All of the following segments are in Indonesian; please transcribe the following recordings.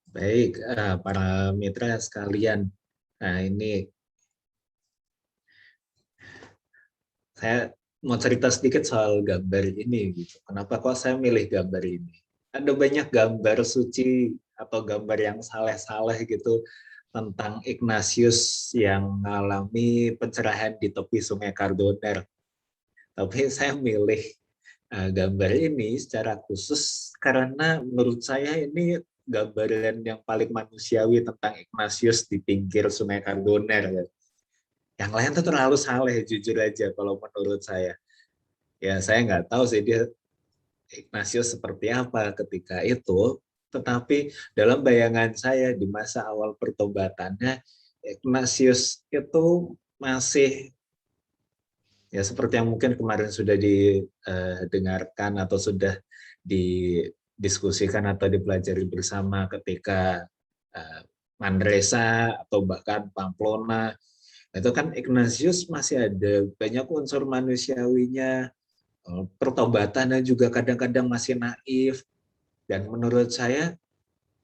Baik, para mitra sekalian. Nah, ini saya mau cerita sedikit soal gambar ini. Gitu. Kenapa kok saya milih gambar ini? Ada banyak gambar suci atau gambar yang saleh-saleh gitu tentang Ignatius yang mengalami pencerahan di tepi Sungai Kardoner. Tapi saya milih gambar ini secara khusus karena menurut saya ini gambaran yang paling manusiawi tentang Ignatius di pinggir Sungai Kardoner. Yang lain tuh terlalu saleh, jujur aja kalau menurut saya. Ya saya nggak tahu sih dia Ignatius seperti apa ketika itu, tetapi dalam bayangan saya di masa awal pertobatannya, Ignatius itu masih ya seperti yang mungkin kemarin sudah didengarkan atau sudah didiskusikan atau dipelajari bersama ketika eh, Manresa atau bahkan Pamplona, itu kan Ignatius masih ada banyak unsur manusiawinya, pertobatannya juga kadang-kadang masih naif, dan menurut saya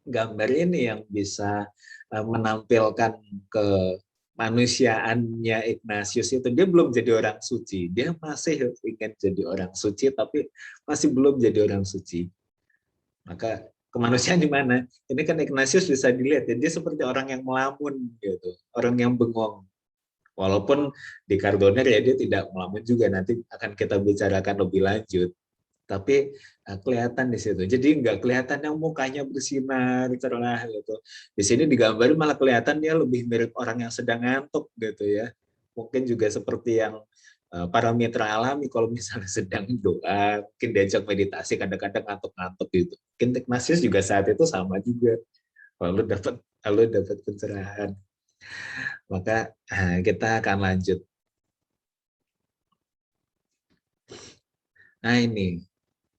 gambar ini yang bisa menampilkan kemanusiaannya Ignatius itu. Dia belum jadi orang suci, dia masih ingin jadi orang suci tapi masih belum jadi orang suci. Maka kemanusiaan di mana? Ini kan Ignatius bisa dilihat ya, dia seperti orang yang melamun gitu, orang yang bengong. Walaupun di Cardoner ya dia tidak melamun juga, nanti akan kita bicarakan lebih lanjut. Tapi kelihatan di situ. Jadi nggak kelihatan yang mukanya bersinar cerah gitu. Di sini digambarin malah kelihatan dia lebih mirip orang yang sedang ngantuk gitu ya. Mungkin juga seperti yang para mitra alami kalau misalnya sedang doa, mungkin diajak meditasi kadang-kadang ngantuk-ngantuk gitu. Mungkin Ignatius juga saat itu sama juga. Lalu dapat pencerahan. Maka kita akan lanjut. Nah ini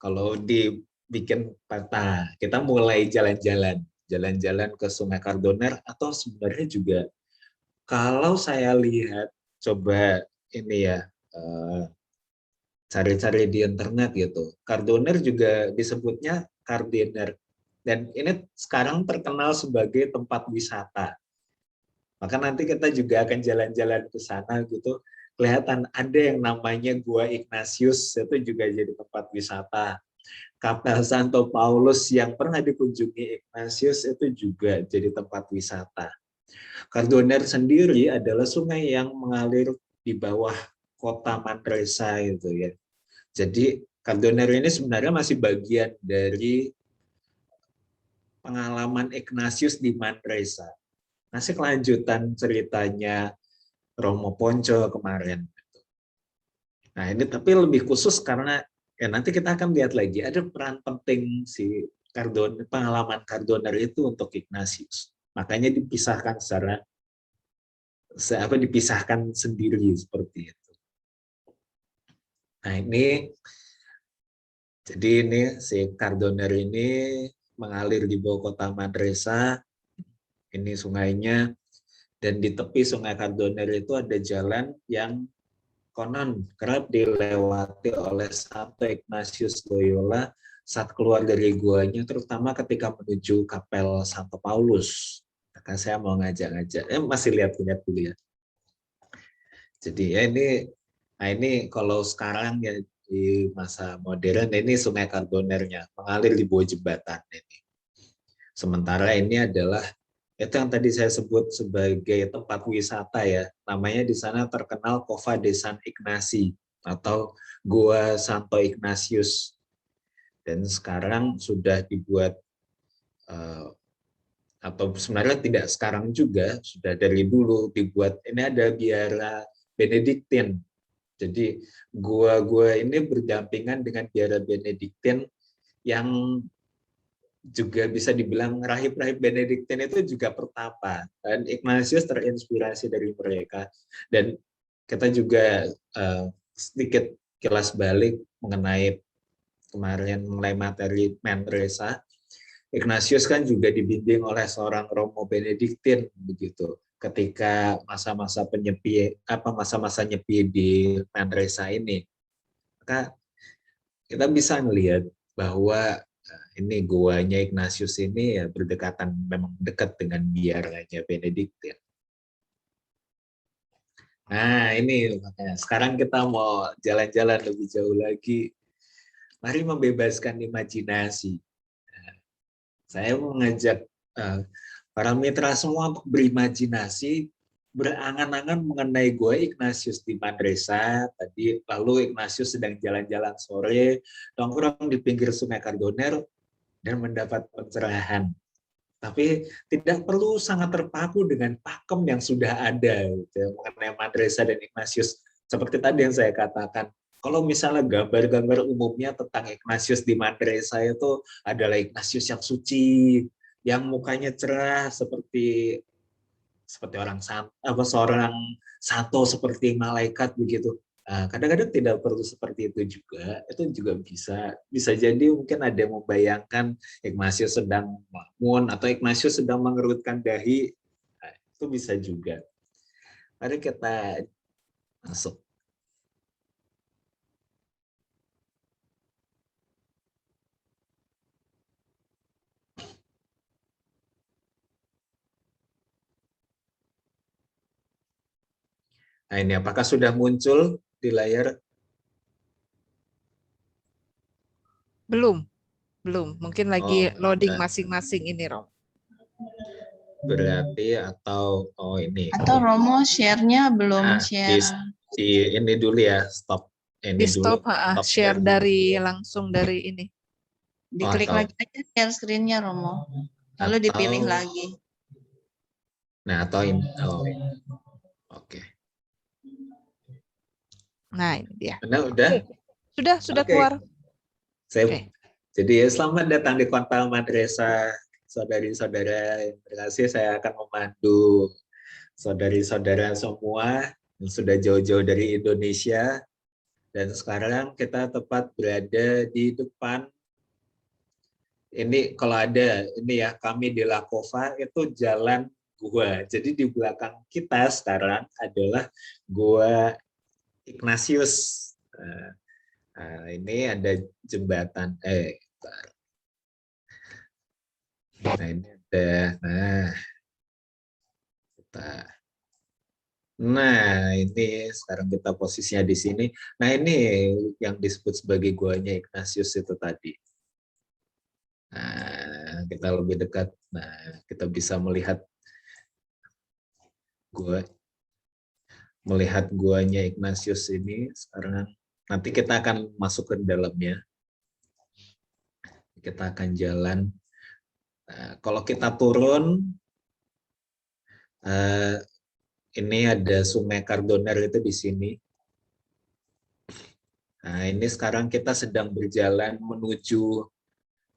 kalau dibikin peta, kita mulai jalan-jalan ke Sungai Kardoner, atau sebenarnya juga kalau saya lihat, coba ini ya, cari-cari di internet gitu. Kardoner juga disebutnya Kardiner, dan ini sekarang terkenal sebagai tempat wisata. Maka nanti kita juga akan jalan-jalan ke sana gitu. Kelihatan ada yang namanya Gua Ignatius, itu juga jadi tempat wisata. Kapel Santo Paulus yang pernah dikunjungi Ignatius itu juga jadi tempat wisata. Kardoner sendiri adalah sungai yang mengalir di bawah kota Manresa itu ya. Jadi Kardoner ini sebenarnya masih bagian dari pengalaman Ignatius di Manresa. Masih kelanjutan ceritanya Romo Ponco kemarin. Nah ini tapi lebih khusus karena ya nanti kita akan lihat lagi ada peran penting si pengalaman Cardoner itu untuk Ignatius. Makanya dipisahkan dipisahkan sendiri seperti itu. Nah ini jadi ini si Cardoner ini mengalir di bawah kota Manresa. Ini sungainya, dan di tepi Sungai Cardoner itu ada jalan yang konon kerap dilewati oleh Santo Ignatius Loyola saat keluar dari guanya, terutama ketika menuju kapel Santo Paulus. Maka saya mau ngajak-ngajak, masih lihat-lihat dulu ya. Jadi ya ini kalau sekarang ya di masa modern ini Sungai Kardonernya mengalir di bawah jembatan ini. Sementara ini adalah itu yang tadi saya sebut sebagai tempat wisata ya. Namanya di sana terkenal Cova de San Ignasi atau Gua Santo Ignatius. Dan sekarang sudah dibuat atau sebenarnya tidak sekarang juga, sudah dari dulu dibuat. Ini ada biara Benediktin. Jadi gua-gua ini berdampingan dengan biara Benediktin yang juga bisa dibilang rahib-rahib Benediktin itu juga pertapa, dan Ignatius terinspirasi dari mereka. Dan kita juga sedikit kilas balik mengenai kemarin mengenai materi Manresa. Ignatius kan juga dibimbing oleh seorang Romo Benediktin begitu ketika masa-masa nyepi di Manresa ini. Maka kita bisa melihat bahwa ini guanya Ignatius ini ya berdekatan, memang dekat dengan biaranya Benediktin. Nah ini makanya sekarang kita mau jalan-jalan lebih jauh lagi. Mari membebaskan imajinasi. Saya mengajak para mitra semua untuk berimajinasi, berangan-angan mengenai gua Ignatius di Manresa tadi. Lalu Ignatius sedang jalan-jalan sore, nongkrong di pinggir Sungai Kardoner dan mendapat pencerahan. Tapi tidak perlu sangat terpaku dengan pakem yang sudah ada gitu, mengenai Manresa dan Ignatius. Seperti tadi yang saya katakan, kalau misalnya gambar-gambar umumnya tentang Ignatius di Manresa itu adalah Ignatius yang suci, yang mukanya cerah seperti seorang santo seperti malaikat begitu. Kadang-kadang tidak perlu seperti itu juga. Itu juga bisa jadi mungkin ada yang membayangkan Ignatius sedang melamun atau Ignatius sedang mengerutkan dahi. Itu bisa juga. Mari kita masuk. Nah ini apakah sudah muncul di layar? Belum, mungkin lagi loading Nah, masing-masing ini, Rom. berarti atau ini. Atau Romo share-nya belum Di, share. ini dulu ya, stop. Di Ini dulu, stop, stop share dari langsung dari ini. Diklik atau, lagi aja share screen-nya Romo. Lalu dipilih lagi. Nah, atau ini. Oh, oke. Nah, ini dia. Nah, udah? Sudah Oke. keluar. Jadi selamat datang di Kota Manresa, saudari-saudara. Terima kasih, saya akan memandu saudari-saudara semua yang sudah jauh-jauh dari Indonesia. Dan sekarang kita tepat berada di depan. Ini kalau ada, ini ya kami di Lakova itu jalan gua. Jadi di belakang kita sekarang adalah gua Ignatius. Ini ada jembatan. Nah ini ada. Nah ini sekarang kita posisinya di sini. Nah ini yang disebut sebagai guanya Ignatius itu tadi. Nah kita lebih dekat. Nah kita bisa melihat guanya Ignatius ini sekarang. Nanti kita akan masuk ke dalamnya. Kita akan jalan. Nah, kalau kita turun, ini ada Sungai Kardoner itu di sini. Nah, ini sekarang kita sedang berjalan menuju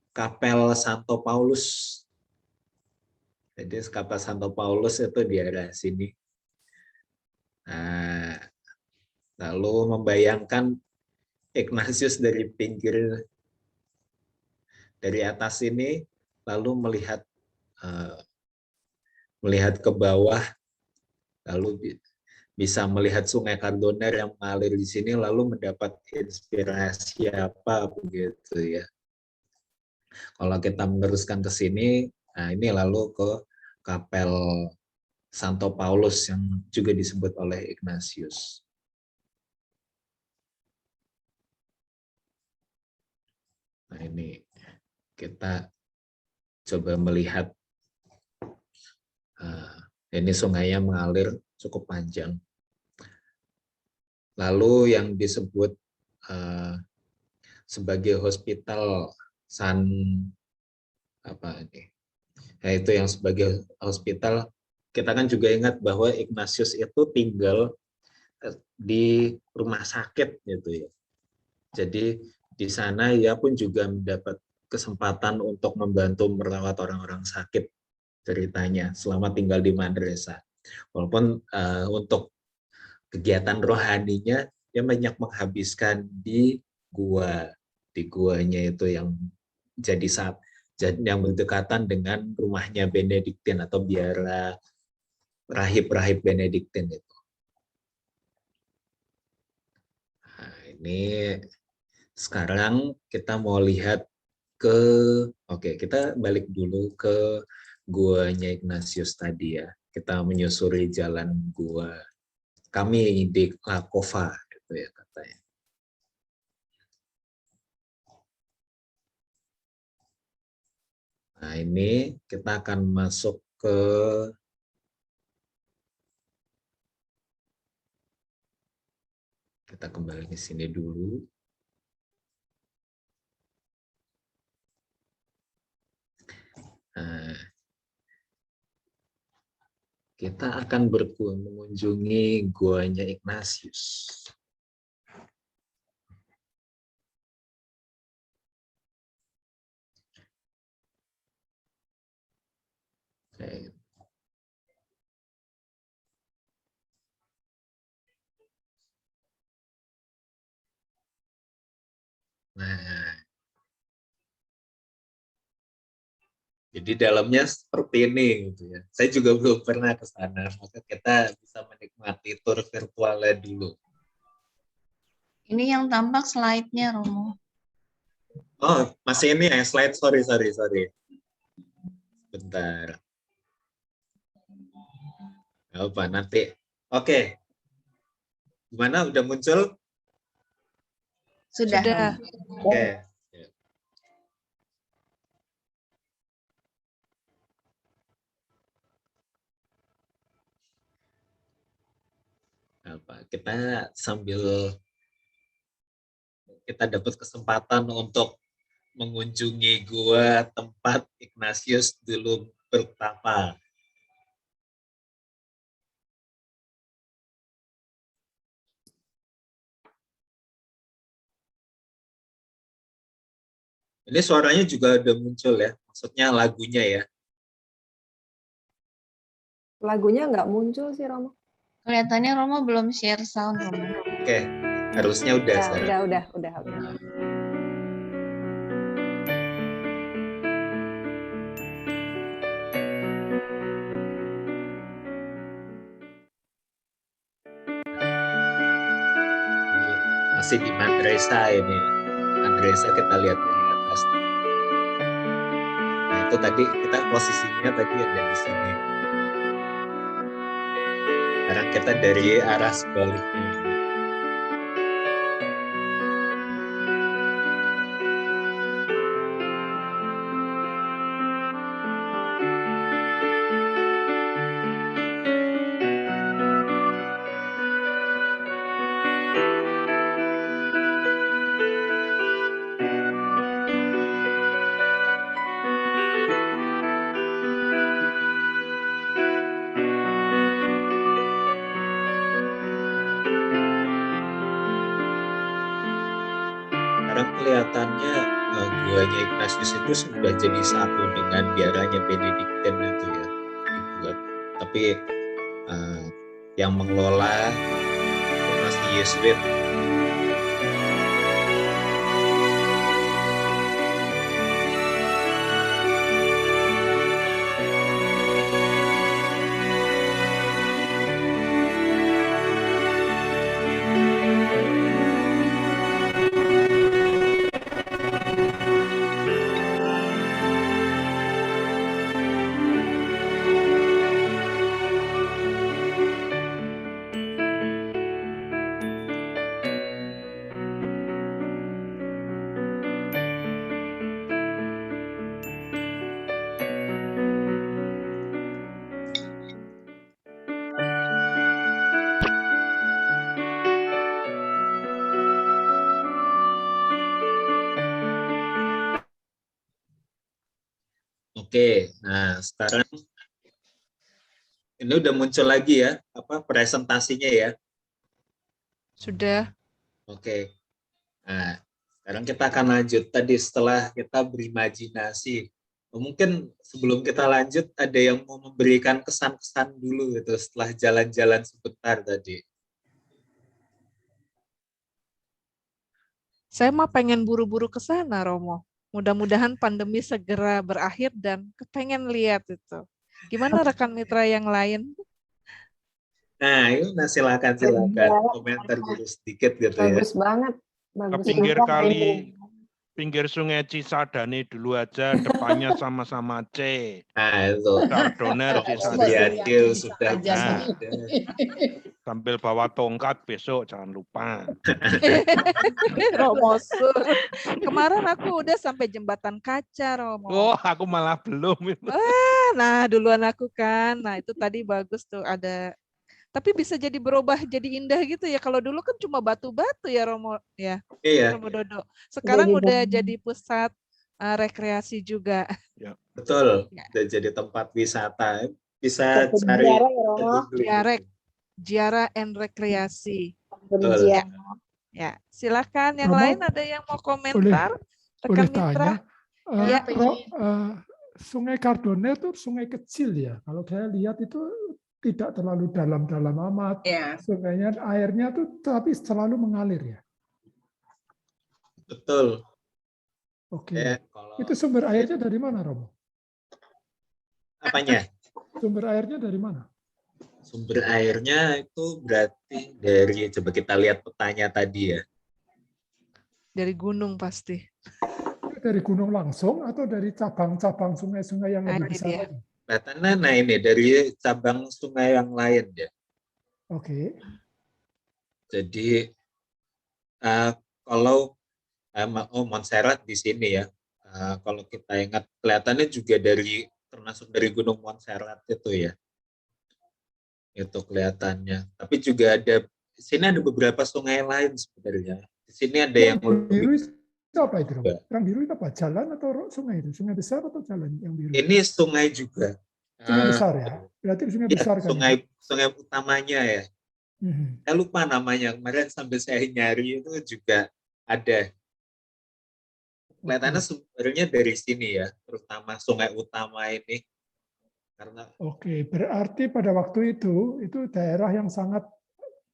Kapel Santo Paulus. Jadi Kapel Santo Paulus itu di arah sini. Nah, lalu membayangkan Ignatius dari atas ini, lalu melihat ke bawah, lalu bisa melihat Sungai Kardoner yang mengalir di sini, lalu mendapat inspirasi apa begitu ya. Kalau kita meneruskan ke sini, nah ini lalu ke Kapel Santo Paulus yang juga disebut oleh Ignatius. Nah ini kita coba melihat, ini sungainya mengalir cukup panjang. Lalu yang disebut sebagai hospital itu yang sebagai hospital, kita kan juga ingat bahwa Ignatius itu tinggal di rumah sakit gitu ya. Jadi di sana ia pun juga mendapat kesempatan untuk membantu merawat orang-orang sakit ceritanya selama tinggal di Manresa. Walaupun untuk kegiatan rohaninya dia banyak menghabiskan di guanya itu yang yang berdekatan dengan rumahnya Benediktin atau biara rahib-rahib Benediktin itu. Nah, ini sekarang kita mau lihat ke, oke, kita balik dulu ke guanya Ignatius tadi ya. Kita menyusuri jalan gua kami di Lakova gitu ya katanya. Nah, ini kita akan masuk ke kita kembali ke sini dulu. Nah, kita akan mengunjungi guanya Ignatius. Oke. Nah, jadi dalamnya seperti ini gitu ya. Saya juga belum pernah ke sana, maka kita bisa menikmati tur virtualnya dulu. Ini yang tampak slide-nya, Romo. Oh, masih ini ya slide. Sorry. Bentar. Apa nanti? Oke. Gimana? Udah muncul? Sudah. Sudah. Romo. Oke. Kita sambil kita dapat kesempatan untuk mengunjungi gua tempat Ignatius dulu bertapa. Ini suaranya juga udah muncul ya, maksudnya lagunya ya. Lagunya nggak muncul sih, Romo. Kelihatannya Romo belum share sound, Romo. Oke, harusnya udah Ya, sekarang. udah. Masih di Mandresa ini. Mandresa kita lihat dari atas. Nah, itu tadi kita posisinya tadi ada di sini. Sekarang kita dari arah sebaliknya. Sekarang kelihatannya guanya Ignatius itu sudah jadi satu dengan biaranya Benediktin itu ya dibuat. Tapi yang mengelola itu masih Yesuit. Oke, nah sekarang ini udah muncul lagi ya, presentasinya ya. Sudah. Oke, nah sekarang kita akan lanjut. Tadi setelah kita berimajinasi, mungkin sebelum kita lanjut ada yang mau memberikan kesan-kesan dulu gitu setelah jalan-jalan sebentar tadi. Saya mah pengen buru-buru ke sana, Romo. Mudah-mudahan pandemi segera berakhir dan kepengen lihat itu. Gimana rekan mitra yang lain? Nah, ini silakan komentar dulu sedikit gitu ya. Bagus banget. Ke pinggir kali pinggir sungai Cisadane dulu aja, depannya sama-sama C. Nah, itu. Kardoner Cisadane. Suryadil sudah aja bisa. nih. Sambil bawa tongkat besok, jangan lupa. Romo Sur. Kemarin aku udah sampai jembatan kaca, Romo. Oh, aku malah belum. Nah, duluan aku kan. Nah, itu tadi bagus tuh ada. Tapi bisa jadi berubah jadi indah gitu ya. Kalau dulu kan cuma batu-batu ya, Romo ya. Iya, Romo Dodo. Sekarang udah jadi pusat rekreasi juga. betul. Ya. Udah jadi tempat wisata. Bisa cari Berziarah ya, Romo. googling. Ziarah and rekreasi. Berziarah. Ya, silakan yang Romo, lain ada yang mau komentar? Boleh Rekan Mitra. tanya, Ya. Sungai Kardoner itu sungai kecil ya. Kalau saya lihat itu tidak terlalu dalam-dalam amat. Ya, Sungainya, airnya tuh tapi selalu mengalir ya. Betul. Oke. Ya, kalau Itu sumber airnya dari mana, Romo? apanya? Sumber airnya dari mana? Sumber airnya itu berarti dari, coba kita lihat petanya tadi ya. Dari gunung pasti. Dari gunung langsung atau dari cabang-cabang sungai-sungai yang Nah, lebih ini besar dia. lagi? Kelihatannya, nah ini dari cabang sungai yang lain ya. Oke. Jadi kalau Montserrat di sini ya, kalau kita ingat kelihatannya juga termasuk dari Gunung Montserrat itu ya, itu kelihatannya. Tapi juga di sini ada beberapa sungai lain sebenarnya. Di sini ada yang biru lebih. itu apa itu, Romo? Yang biru itu apa? Jalan atau sungai itu? Sungai besar atau jalan yang biru? Ini sungai juga. Sungai besar ya? Berarti sungai Ya, besar kan? sungai utamanya ya. Saya lupa namanya, kemarin sampai saya nyari itu juga ada. Kelihatannya sumbernya dari sini ya, terutama sungai utama ini. Karena Oke, berarti pada waktu itu daerah yang sangat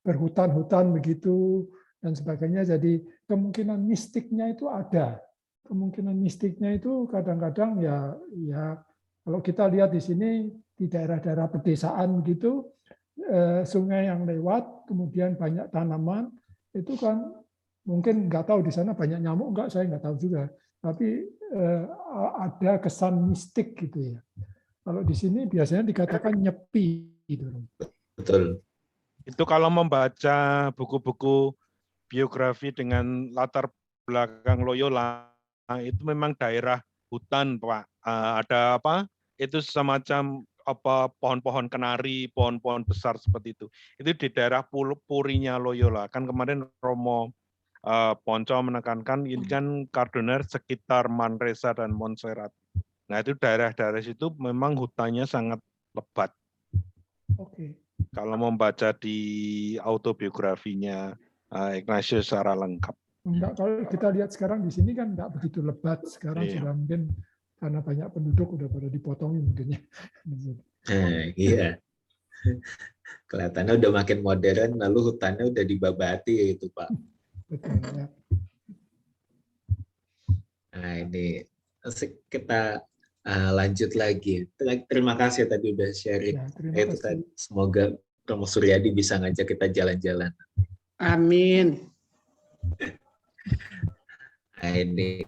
berhutan-hutan begitu dan sebagainya. Jadi kemungkinan mistiknya itu ada. Kemungkinan mistiknya itu kadang-kadang ya kalau kita lihat di sini di daerah-daerah pedesaan begitu, sungai yang lewat, kemudian banyak tanaman, itu kan mungkin nggak tahu di sana banyak nyamuk nggak, saya nggak tahu juga. Tapi ada kesan mistik gitu ya. Kalau di sini biasanya dikatakan nyepi gitu. betul. Itu kalau membaca buku-buku biografi dengan latar belakang Loyola, itu memang daerah hutan, Pak. Ada apa? Itu semacam apa pohon-pohon kenari, pohon-pohon besar seperti itu. Itu di daerah purinya Loyola. Kan kemarin Romo Ponco menekankan ini kan Kardoner sekitar Manresa dan Montserrat. Nah, itu daerah-daerah situ memang hutannya sangat lebat. Oke. Kalau membaca di autobiografinya Ignatius secara lengkap. Enggak, kalau kita lihat sekarang di sini kan enggak begitu lebat. Sekarang Iya. sudah mungkin karena banyak penduduk udah pada dipotongin mungkin ya. Iya. Kelihatannya udah makin modern, lalu hutannya udah dibabati itu, Pak. Betul ya. Nah, ini kita lanjut lagi. Terima kasih tadi udah sharing. Ya, terima Itu kasih. tadi. Semoga Romo Suryadi bisa ngajak kita jalan-jalan. amin. Nah, ini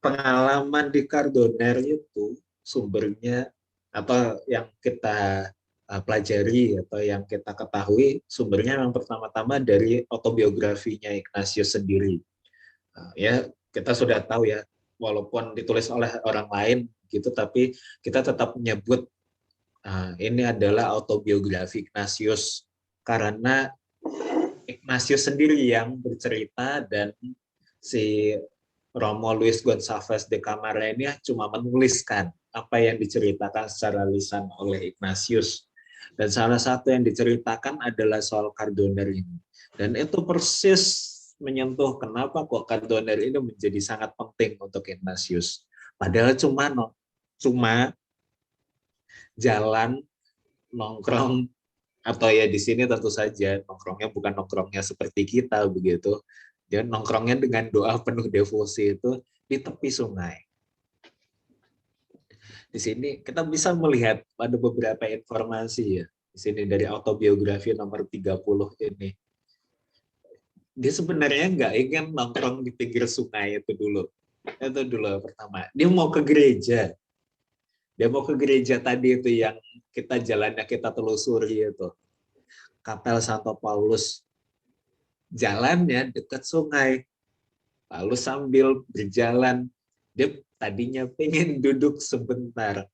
pengalaman di Kardoner itu sumbernya atau yang kita pelajari atau yang kita ketahui sumbernya yang pertama-tama dari autobiografinya Ignatius sendiri. Ya, kita sudah tahu ya, walaupun ditulis oleh orang lain gitu, tapi kita tetap menyebut ini adalah autobiografi Ignatius karena Ignatius sendiri yang bercerita dan si Romo Luis Gonçalves de Camarena cuma menuliskan apa yang diceritakan secara lisan oleh Ignatius. Dan salah satu yang diceritakan adalah soal Kardoner ini. Dan itu persis menyentuh kenapa kok Kardoner ini menjadi sangat penting untuk Ignatius. Padahal cuma jalan nongkrong, atau ya di sini tentu saja nongkrongnya bukan nongkrongnya seperti kita begitu. Dia nongkrongnya dengan doa penuh devosi itu di tepi sungai. Di sini kita bisa melihat ada beberapa informasi ya. Di sini dari autobiografi nomor 30 ini. dia sebenarnya nggak ingin nongkrong di pinggir sungai itu dulu. Itu dulu pertama. Dia mau ke gereja. Dia mau ke gereja tadi itu yang jalannya kita telusuri itu. Kapel Santo Paulus. Jalannya dekat sungai. Lalu sambil berjalan, dia tadinya pengen duduk sebentar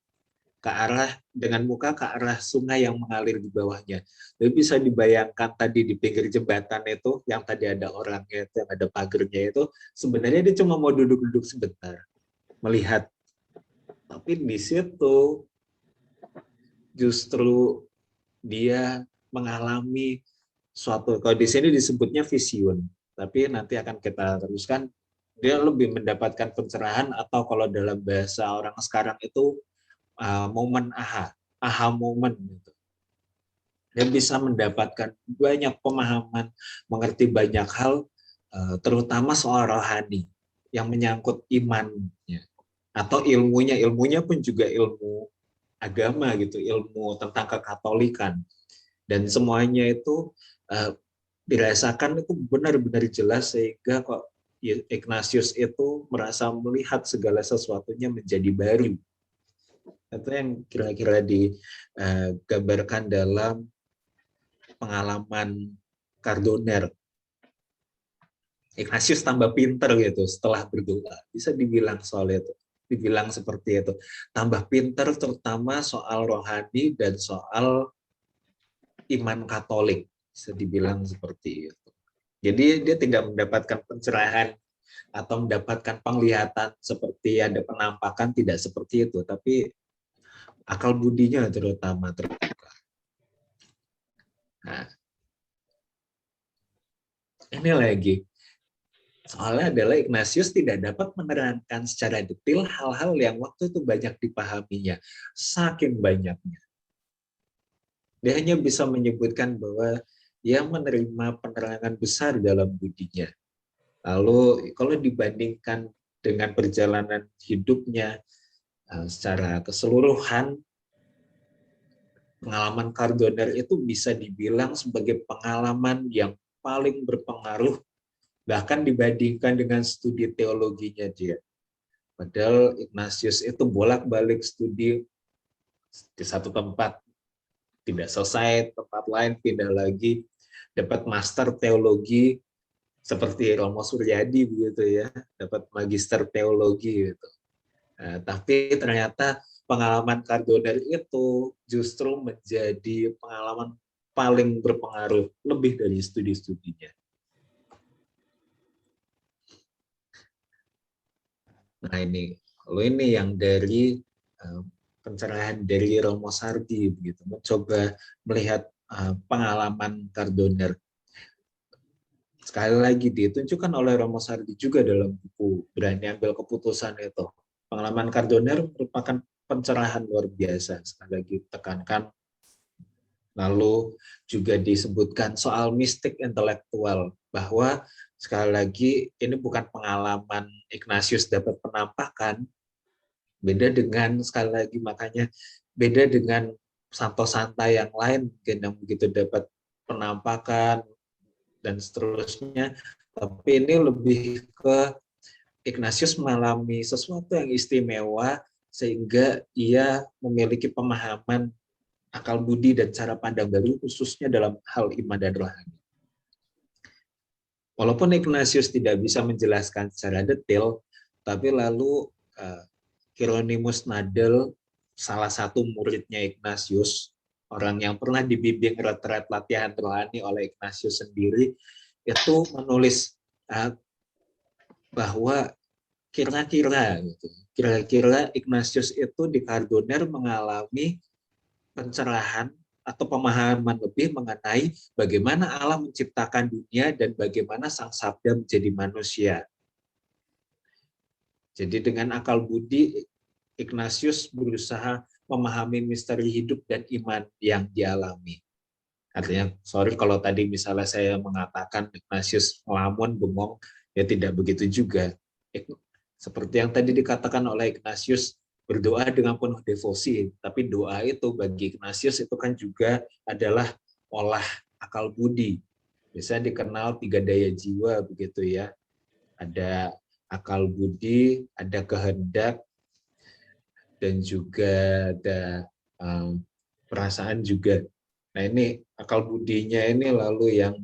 ke arah dengan muka ke arah sungai yang mengalir di bawahnya. Jadi bisa dibayangkan tadi di pinggir jembatan itu yang tadi ada orangnya itu, yang ada pagernya itu, sebenarnya dia cuma mau duduk-duduk sebentar, melihat. Tapi di situ justru dia mengalami suatu, kalau di sini disebutnya vision, tapi nanti akan kita teruskan, dia lebih mendapatkan pencerahan, atau kalau dalam bahasa orang sekarang itu momen aha momen gitu. Dia bisa mendapatkan banyak pemahaman, mengerti banyak hal, terutama soal rohani yang menyangkut imannya atau ilmunya pun juga ilmu agama gitu, ilmu tentang kekatolikan, dan semuanya itu dirasakan itu benar-benar jelas, sehingga kok Ignatius itu merasa melihat segala sesuatunya menjadi baru. Itu yang kira-kira digambarkan dalam pengalaman Cardoner. Ignatius tambah pinter gitu setelah berdoa, bisa dibilang soal itu, dibilang seperti itu, tambah pinter terutama soal rohani dan soal iman Katolik, bisa dibilang seperti itu. Jadi dia tidak mendapatkan pencerahan atau mendapatkan penglihatan seperti ada penampakan, tidak seperti itu, tapi akal budinya terutama terbuka. Nah, ini lagi. Soalnya adalah Ignatius tidak dapat menerangkan secara detail hal-hal yang waktu itu banyak dipahaminya. Saking banyaknya. Dia hanya bisa menyebutkan bahwa ia menerima penerangan besar dalam budinya. Lalu kalau dibandingkan dengan perjalanan hidupnya secara keseluruhan, pengalaman Cardoner itu bisa dibilang sebagai pengalaman yang paling berpengaruh, bahkan dibandingkan dengan studi teologinya dia. Padahal Ignatius itu bolak-balik studi di satu tempat, tidak selesai, tempat lain pindah lagi, dapat master teologi seperti Romo Suryadi begitu ya, dapat magister teologi gitu. Nah, tapi ternyata pengalaman Cardoner itu justru menjadi pengalaman paling berpengaruh, lebih dari studi-studinya. Nah ini, kalau ini yang dari pencerahan dari Romo Sardi, begitu, mencoba melihat pengalaman Cardoner. Sekali lagi ditunjukkan oleh Romo Sardi juga dalam buku Berani Ambil Keputusan itu. Pengalaman Cardoner merupakan pencerahan luar biasa, sekali lagi tekankan. Lalu juga disebutkan soal mistik intelektual, bahwa sekali lagi ini bukan pengalaman Ignatius dapat penampakan, beda dengan, sekali lagi makanya beda dengan Santo Santa yang lain mungkin yang begitu dapat penampakan dan seterusnya, tapi ini lebih ke Ignatius mengalami sesuatu yang istimewa sehingga ia memiliki pemahaman akal budi dan cara pandang baru, khususnya dalam hal iman dan rohani. Walaupun Ignatius tidak bisa menjelaskan secara detail, tapi lalu Hieronymus Nadel, salah satu muridnya Ignatius, orang yang pernah dibimbing retret latihan rohani oleh Ignatius sendiri, itu menulis bahwa kira-kira Ignatius itu di Cardoner mengalami pencerahan atau pemahaman lebih mengenai bagaimana Allah menciptakan dunia dan bagaimana Sang Sabda menjadi manusia. Jadi dengan akal budi, Ignatius berusaha memahami misteri hidup dan iman yang dialami. Artinya, sorry kalau tadi misalnya saya mengatakan Ignatius ngelamun, bengong, ya tidak begitu juga. Seperti yang tadi dikatakan oleh Ignatius, berdoa dengan penuh devosi, tapi doa itu bagi Ignatius itu kan juga adalah olah akal budi. Bisa dikenal 3 daya jiwa begitu ya. Ada akal budi, ada kehendak, dan juga ada perasaan juga. Nah ini akal budinya ini lalu yang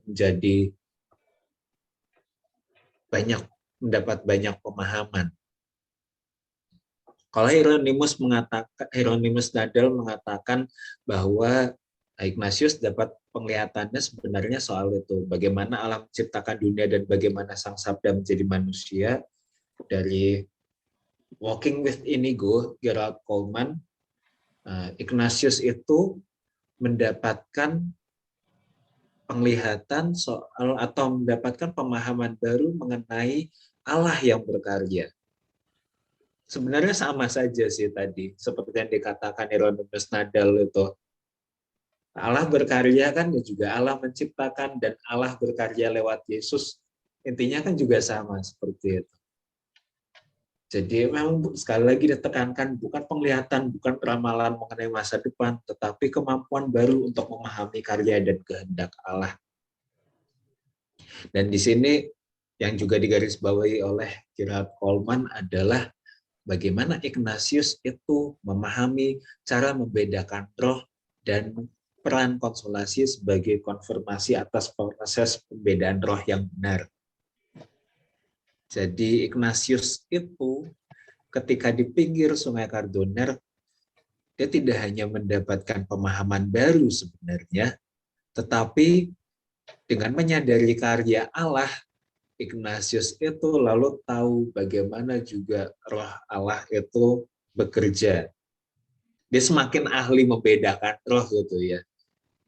jadi mendapat banyak pemahaman. Kalau Hieronymus Nadal mengatakan bahwa Ignatius dapat penglihatannya sebenarnya soal itu, bagaimana Allah menciptakan dunia dan bagaimana Sang Sabda menjadi manusia. Dari Walking with Inigo, Gerald Coleman, Ignatius itu mendapatkan penglihatan soal atau mendapatkan pemahaman baru mengenai Allah yang berkarya. Sebenarnya sama saja sih tadi, seperti yang dikatakan Hieronymus Nadal itu. Allah berkarya kan juga Allah menciptakan dan Allah berkarya lewat Yesus. Intinya kan juga sama seperti itu. Jadi memang sekali lagi ditekankan bukan penglihatan, bukan ramalan mengenai masa depan, tetapi kemampuan baru untuk memahami karya dan kehendak Allah. Dan di sini yang juga digarisbawahi oleh Gerald Coleman adalah bagaimana Ignatius itu memahami cara membedakan roh dan peran konsolasi sebagai konfirmasi atas proses pembedaan roh yang benar. Jadi Ignatius itu ketika di pinggir Sungai Kardoner, dia tidak hanya mendapatkan pemahaman baru sebenarnya, tetapi dengan menyadari karya Allah, Ignatius itu lalu tahu bagaimana juga roh Allah itu bekerja. Dia semakin ahli membedakan roh gitu ya.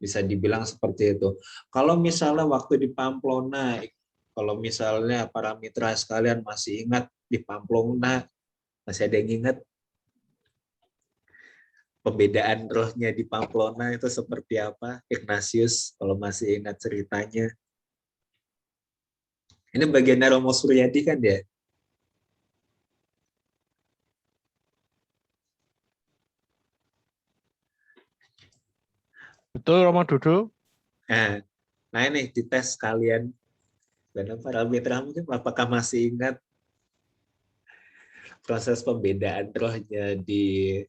Bisa dibilang seperti itu. Kalau misalnya waktu di Pamplona, kalau misalnya para mitra sekalian masih ingat di Pamplona, masih ada yang ingat pembedaan rohnya di Pamplona itu seperti apa? Ignatius, kalau masih ingat ceritanya. Ini bagiannya Romo Suryadi kan ya? Betul, Romo Dodo? Nah ini dites kalian. Dan para mitra mungkin apakah masih ingat proses pembedaan rohnya di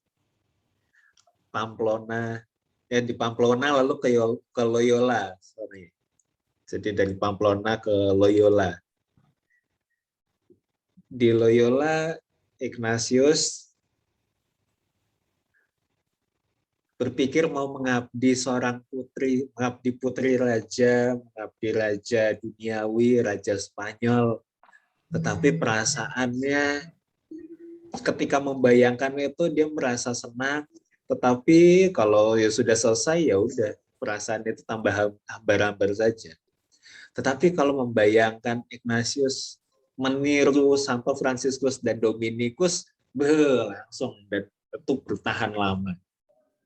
Pamplona? Di Pamplona lalu ke Loyola. Sorry. Jadi dari Pamplona ke Loyola. Di Loyola, Ignatius berpikir mau mengabdi seorang putri, mengabdi putri raja, mengabdi raja duniawi, raja Spanyol. Tetapi perasaannya ketika membayangkan itu dia merasa senang, tetapi kalau ya sudah selesai ya udah perasaan itu tambah hambar-hambar saja. Tetapi kalau membayangkan Ignatius meniru Santo Fransiskus dan Dominikus, langsung dan itu bertahan lama.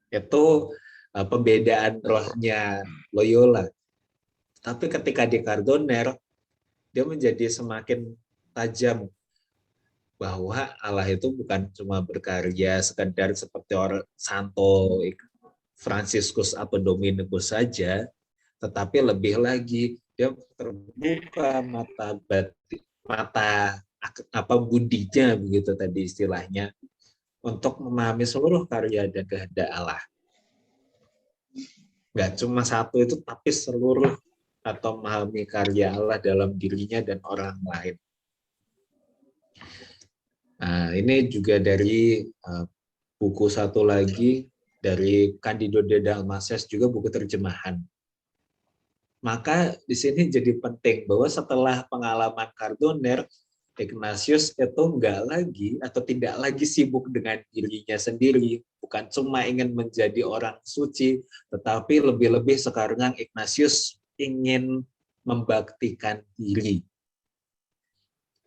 Itu pembedaan rohnya Loyola. Tapi ketika di Kardoner, dia menjadi semakin tajam bahwa Allah itu bukan cuma berkarya sekedar seperti orang Santo Fransiskus atau Dominikus saja, tetapi lebih lagi dia terbuka mata budinya begitu tadi istilahnya untuk memahami seluruh karya dan kehendak Allah. Nggak cuma satu itu, tapi seluruh atau memahami karya Allah dalam dirinya dan orang lain. Nah, ini juga dari buku satu lagi dari Candido de Dalmases, juga buku terjemahan. Maka di sini jadi penting bahwa setelah pengalaman Kardoner, Ignatius itu enggak lagi atau tidak lagi sibuk dengan dirinya sendiri, bukan cuma ingin menjadi orang suci, tetapi lebih-lebih sekarang Ignatius ingin membaktikan diri.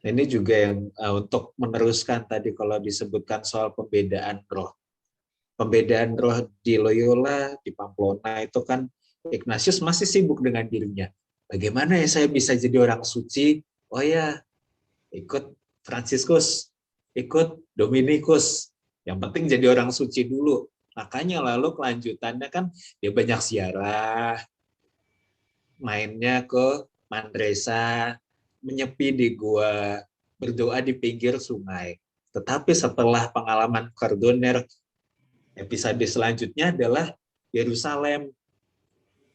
Ini juga yang untuk meneruskan tadi kalau disebutkan soal pembedaan roh. Pembedaan roh di Loyola, di Pamplona itu kan Ignatius masih sibuk dengan dirinya. Bagaimana ya saya bisa jadi orang suci? Oh ya, ikut Fransiskus, ikut Dominikus. Yang penting jadi orang suci dulu. Makanya lalu kelanjutannya kan dia banyak ziarah, mainnya ke Mandresa, menyepi di gua, berdoa di pinggir sungai. Tetapi setelah pengalaman Kardoner, episode selanjutnya adalah Yerusalem.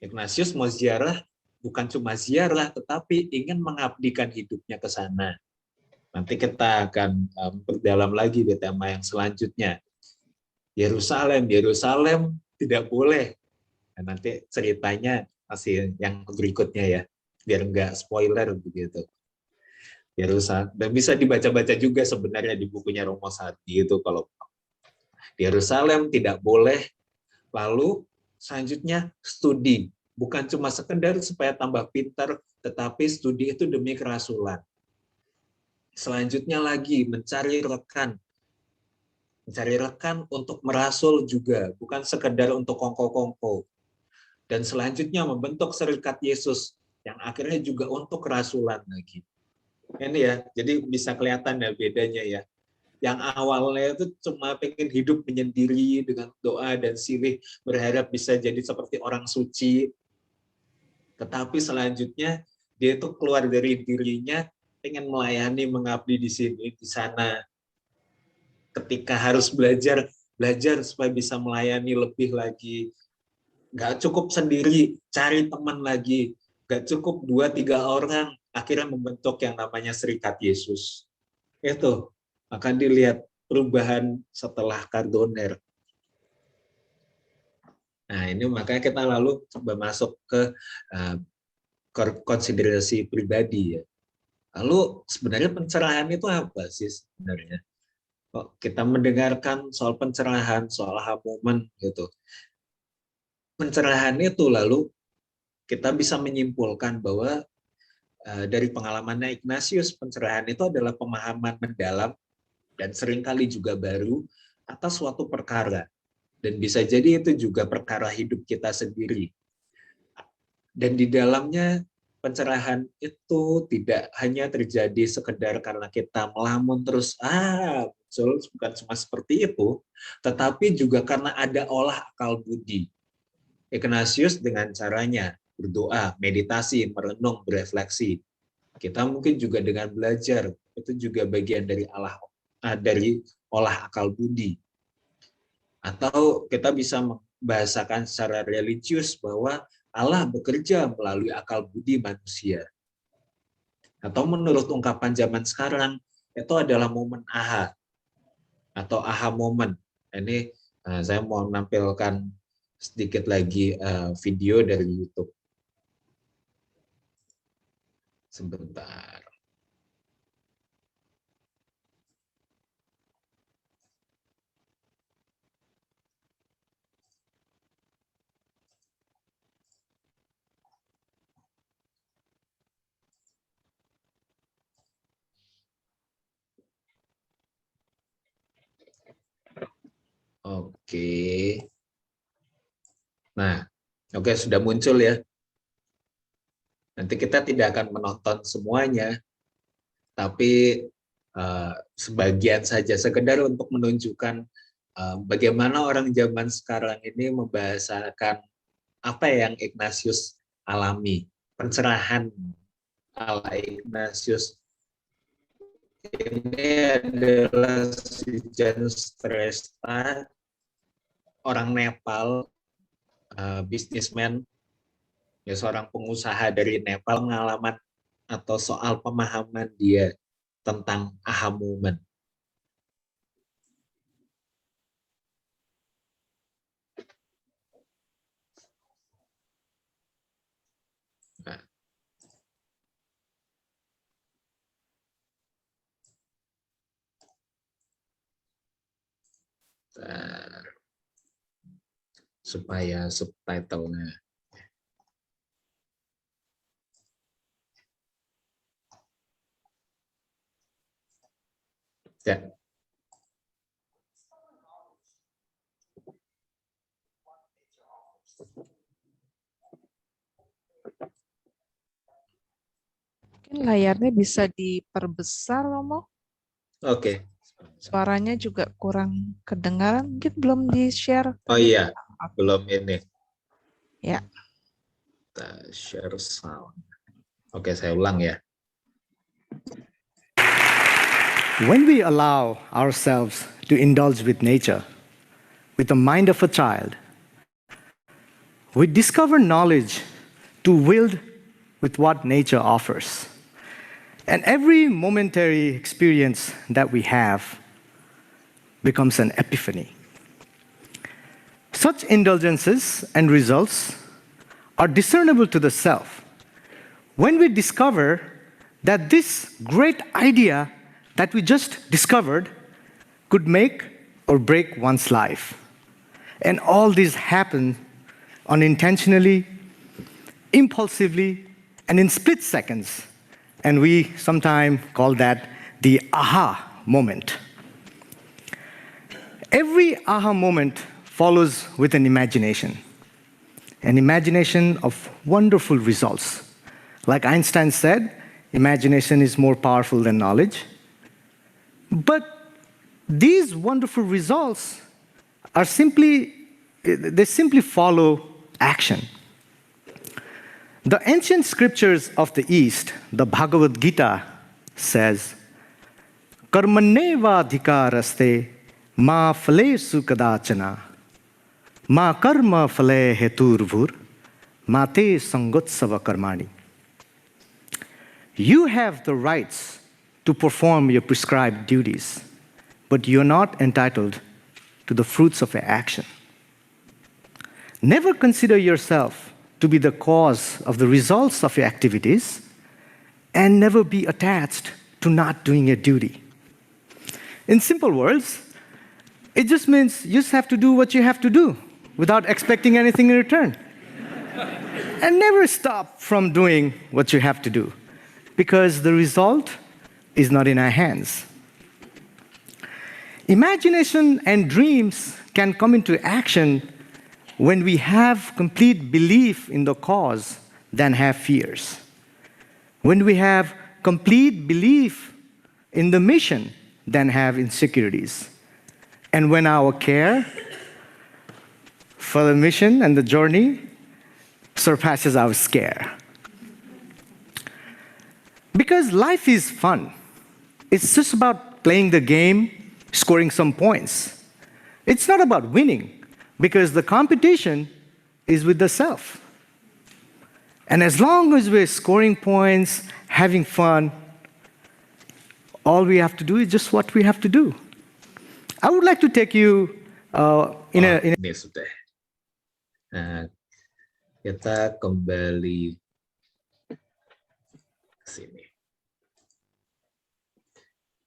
Ignatius mau ziarah, bukan cuma ziarah, tetapi ingin mengabdikan hidupnya ke sana. Nanti kita akan perdalam lagi di tema yang selanjutnya. Yerusalem, Yerusalem tidak boleh. Nah, nanti ceritanya masih yang berikutnya ya, biar nggak spoiler begitu. Yerusalem, dan bisa dibaca-baca juga sebenarnya di bukunya Romo Sardi itu kalau Yerusalem tidak boleh. Lalu selanjutnya studi, bukan cuma sekedar supaya tambah pintar, tetapi studi itu demi kerasulan. Selanjutnya lagi mencari rekan untuk merasul juga, bukan sekedar untuk kongko-kongko. Dan selanjutnya membentuk serikat Yesus yang akhirnya juga untuk kerasulan lagi. Ini ya, jadi bisa kelihatan ya bedanya ya. Yang awalnya itu cuma pengen hidup menyendiri dengan doa dan silih, berharap bisa jadi seperti orang suci. Tetapi selanjutnya dia itu keluar dari dirinya, pengen melayani, mengabdi di sini, di sana. Ketika harus belajar supaya bisa melayani lebih lagi. Nggak cukup sendiri, cari teman lagi. Nggak cukup 2-3 orang, akhirnya membentuk yang namanya Serikat Yesus. Itu akan dilihat perubahan setelah Kardoner. Nah, ini makanya kita lalu coba masuk ke konsiderasi pribadi ya. Lalu sebenarnya pencerahan itu apa sih sebenarnya? Kita mendengarkan soal pencerahan, soal aha moment gitu. Pencerahan itu lalu kita bisa menyimpulkan bahwa dari pengalamannya Ignatius, pencerahan itu adalah pemahaman mendalam dan seringkali juga baru atas suatu perkara. Dan bisa jadi itu juga perkara hidup kita sendiri. Dan di dalamnya pencerahan itu tidak hanya terjadi sekedar karena kita melamun terus, muncul, bukan cuma seperti itu, tetapi juga karena ada olah akal budi. Ignatius dengan caranya berdoa, meditasi, merenung, berefleksi. Kita mungkin juga dengan belajar, itu juga bagian dari olah akal budi. Atau kita bisa membahasakan secara religius bahwa Allah bekerja melalui akal budi manusia. Atau menurut ungkapan zaman sekarang, itu adalah momen aha atau aha moment. Ini saya mau menampilkan sedikit lagi video dari YouTube. Sebentar. Oke. Nah, oke, sudah muncul ya. Nanti kita tidak akan menonton semuanya, tapi sebagian saja, sekedar untuk menunjukkan bagaimana orang zaman sekarang ini membahasakan apa yang Ignatius alami, pencerahan ala Ignatius. Ini adalah si Janus Tresta, orang Nepal, bisnismen, ya seorang pengusaha dari Nepal, pengalaman atau soal pemahaman dia tentang aha moment. Nah. Supaya subtitlenya. Ya. Mungkin layarnya bisa diperbesar, Romo. Oke. Suaranya juga kurang kedengaran. Mungkin belum di-share. Oh iya, belum ini. Ya. Kita share sound. Oke, saya ulang ya. When we allow ourselves to indulge with nature, with the mind of a child, we discover knowledge to wield with what nature offers. And every momentary experience that we have becomes an epiphany. Such indulgences and results are discernible to the self when we discover that this great idea that we just discovered could make or break one's life. And all this happened unintentionally, impulsively, and in split seconds. And we sometimes call that the aha moment. Every aha moment follows with an imagination of wonderful results. Like Einstein said, imagination is more powerful than knowledge. But these wonderful results are simply follow action. The ancient scriptures of the East, the Bhagavad Gita, says, Karmaneva adhikaraste ma phalesu kadachana ma karma phale heturvur mate sangotsava karmani. You have the rights to perform your prescribed duties, but you're not entitled to the fruits of your action. Never consider yourself to be the cause of the results of your activities, and never be attached to not doing your duty. In simple words, it just means you just have to do what you have to do without expecting anything in return. And never stop from doing what you have to do, because the result is not in our hands. Imagination and dreams can come into action when we have complete belief in the cause than have fears. When we have complete belief in the mission than have insecurities. And when our care for the mission and the journey surpasses our scare. Because life is fun. It's just about playing the game, scoring some points. It's not about winning, because the competition is with the self. And as long as we're scoring points, having fun, all we have to do is just what we have to do. I would like to take you Ini sudah. Nah, kita kembali ke sini.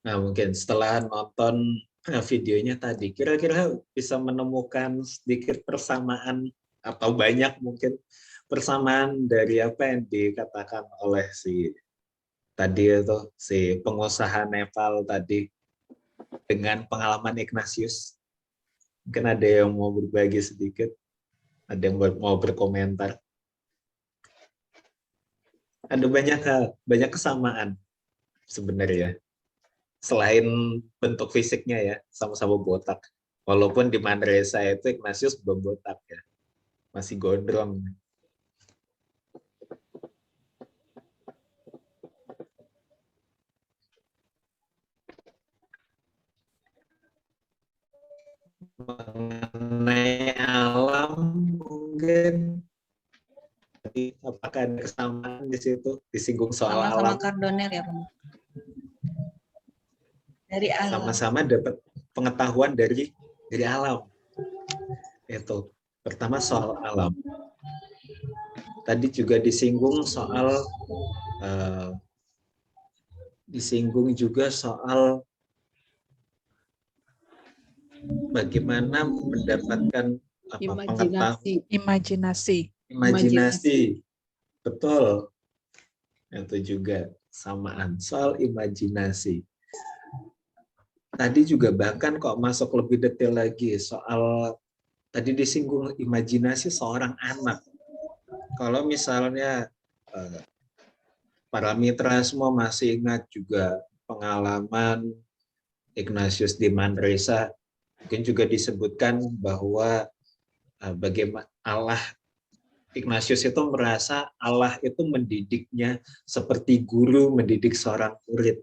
Nah, mungkin setelah nonton videonya tadi, kira-kira bisa menemukan sedikit persamaan atau banyak mungkin persamaan dari apa yang dikatakan oleh si pengusaha Nepal tadi dengan pengalaman Ignatius. Mungkin ada yang mau berbagi sedikit, ada yang mau berkomentar. Ada banyak kesamaan sebenarnya. Selain bentuk fisiknya ya, sama-sama botak. Walaupun di Mandresa itu Ignatius belum botak ya, masih gondrong. Mengenai alam mungkin, apakah ada kesamaan di situ, disinggung soal Sama-sama alam? Kardoner ya, Romo. Dari alam. Sama-sama dapat pengetahuan dari alam. Itu pertama soal alam. Tadi juga disinggung juga soal bagaimana mendapatkan imajinasi. Betul. Itu juga samaan soal imajinasi. Tadi juga bahkan kok masuk lebih detail lagi soal tadi disinggung imajinasi seorang anak. Kalau misalnya para mitra semua masih ingat juga pengalaman Ignatius di Mandresa, mungkin juga disebutkan bahwa bagaimana Allah Ignatius itu merasa Allah itu mendidiknya seperti guru mendidik seorang murid.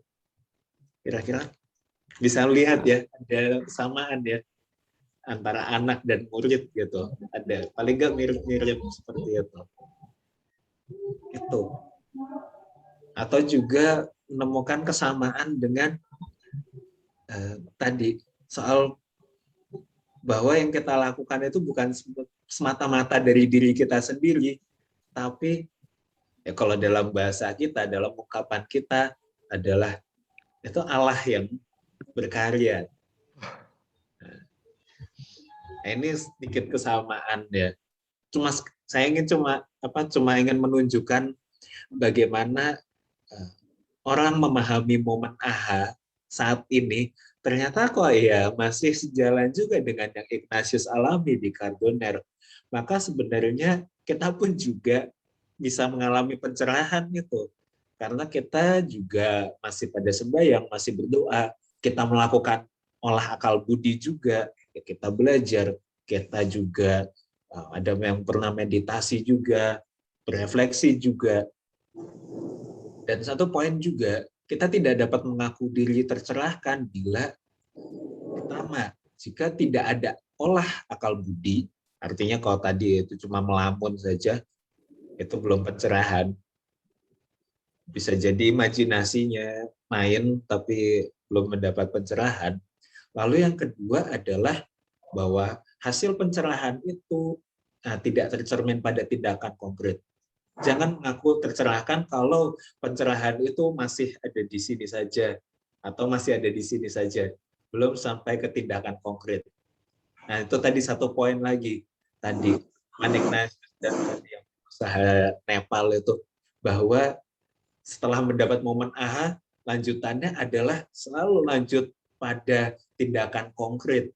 Kira-kira bisa lihat ya, ada kesamaan ya antara anak dan murid gitu. Ada, paling nggak mirip-mirip seperti itu. Itu. Atau juga menemukan kesamaan dengan tadi soal bahwa yang kita lakukan itu bukan semata-mata dari diri kita sendiri, tapi ya kalau dalam bahasa kita, dalam ungkapan kita adalah itu Allah yang berkarya. Nah, ini sedikit kesamaan ya. Saya ingin cuma ingin menunjukkan bagaimana orang memahami momen AHA saat ini ternyata kok ya masih sejalan juga dengan yang Ignatius alami di Cardoner. Maka sebenarnya kita pun juga bisa mengalami pencerahan gitu. Karena kita juga masih pada sembahyang, masih berdoa, kita melakukan olah akal budi juga, kita belajar, kita juga ada yang pernah meditasi juga, berefleksi juga. Dan satu poin juga, kita tidak dapat mengaku diri tercerahkan bila pertama, jika tidak ada olah akal budi, artinya kalau tadi itu cuma melamun saja, itu belum pencerahan. Bisa jadi imajinasinya main tapi belum mendapat pencerahan. Lalu yang kedua adalah bahwa hasil pencerahan itu tidak tercermin pada tindakan konkret. Jangan mengaku tercerahkan kalau pencerahan itu masih ada di sini saja atau masih ada di sini saja, belum sampai ke tindakan konkret. Nah, itu tadi satu poin lagi. Tadi Ignatius dan tadi yang usaha Nepal itu, bahwa setelah mendapat momen AHA, lanjutannya adalah selalu lanjut pada tindakan konkret.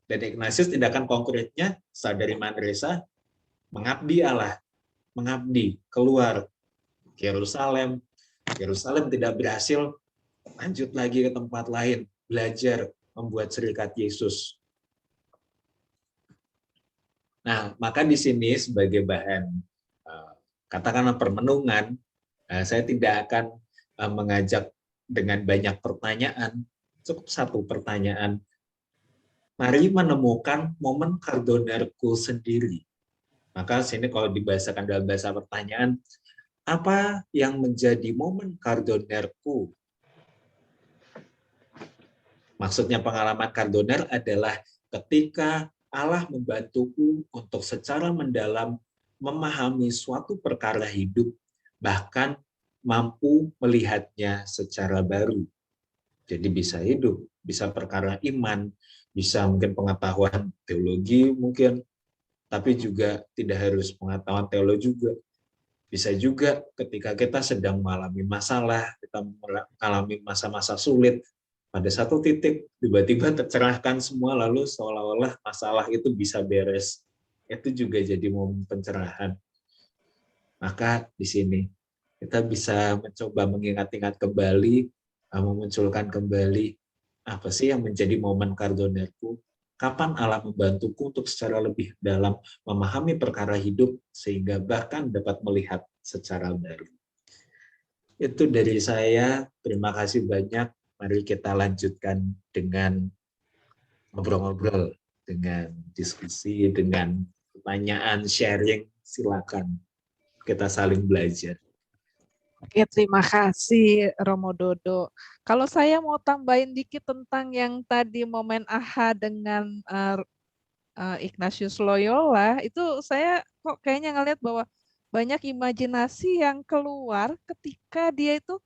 Dan Ignatius tindakan konkretnya sadari Manresa, mengabdi Allah, mengabdi, keluar ke Yerusalem. Yerusalem tidak berhasil, lanjut lagi ke tempat lain, belajar membuat serikat Yesus. Nah, maka di sini sebagai bahan katakanlah permenungan, saya tidak akan mengajak dengan banyak pertanyaan, cukup satu pertanyaan. Mari menemukan momen Cardonerku sendiri. Maka sini kalau dibahasakan dalam bahasa pertanyaan, apa yang menjadi momen Cardonerku? Maksudnya pengalaman Cardoner adalah ketika Allah membantuku untuk secara mendalam memahami suatu perkara hidup, bahkan mampu melihatnya secara baru. Jadi bisa hidup, bisa perkara iman, bisa mungkin pengetahuan teologi mungkin, tapi juga tidak harus pengetahuan teologi juga. Bisa juga ketika kita sedang mengalami masalah, kita mengalami masa-masa sulit, pada satu titik tiba-tiba tercerahkan semua, lalu seolah-olah masalah itu bisa beres. Itu juga jadi momen pencerahan. Maka di sini kita bisa mencoba mengingat-ingat kembali, memunculkan kembali apa sih yang menjadi momen Cardonerku. Kapan Allah membantuku untuk secara lebih dalam memahami perkara hidup sehingga bahkan dapat melihat secara baru. Itu dari saya. Terima kasih banyak. Mari kita lanjutkan dengan ngobrol-ngobrol, dengan diskusi, dengan pertanyaan, sharing. Silakan kita saling belajar. Oke, terima kasih Romo Dodo. Kalau saya mau tambahin dikit tentang yang tadi momen AHA dengan Ignatius Loyola, itu saya kok kayaknya ngelihat bahwa banyak imajinasi yang keluar ketika dia itu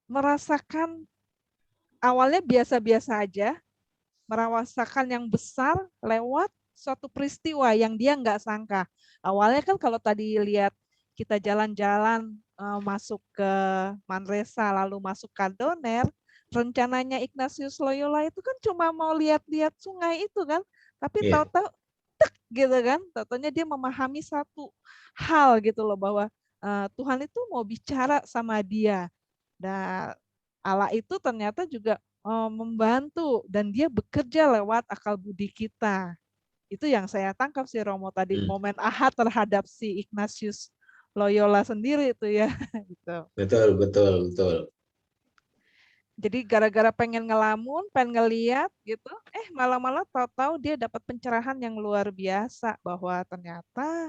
merasakan awalnya biasa-biasa aja, merasakan yang besar lewat suatu peristiwa yang dia nggak sangka. Awalnya kan kalau tadi lihat kita jalan-jalan masuk ke Manresa lalu masuk Cardoner, rencananya Ignatius Loyola itu kan cuma mau lihat-lihat sungai itu kan, tapi tahu-tahu gitu kan, tahu-taunya dia memahami satu hal gitu loh, bahwa Tuhan itu mau bicara sama dia. Dan Allah itu ternyata juga membantu dan dia bekerja lewat akal budi kita. Itu yang saya tangkap sih Romo tadi, Hmm. momen aha terhadap si Ignatius Loyola sendiri itu ya. Gitu. Betul, betul, betul. Jadi gara-gara pengen ngelamun, pengen ngeliat gitu, malah-malah tahu-tahu dia dapat pencerahan yang luar biasa bahwa ternyata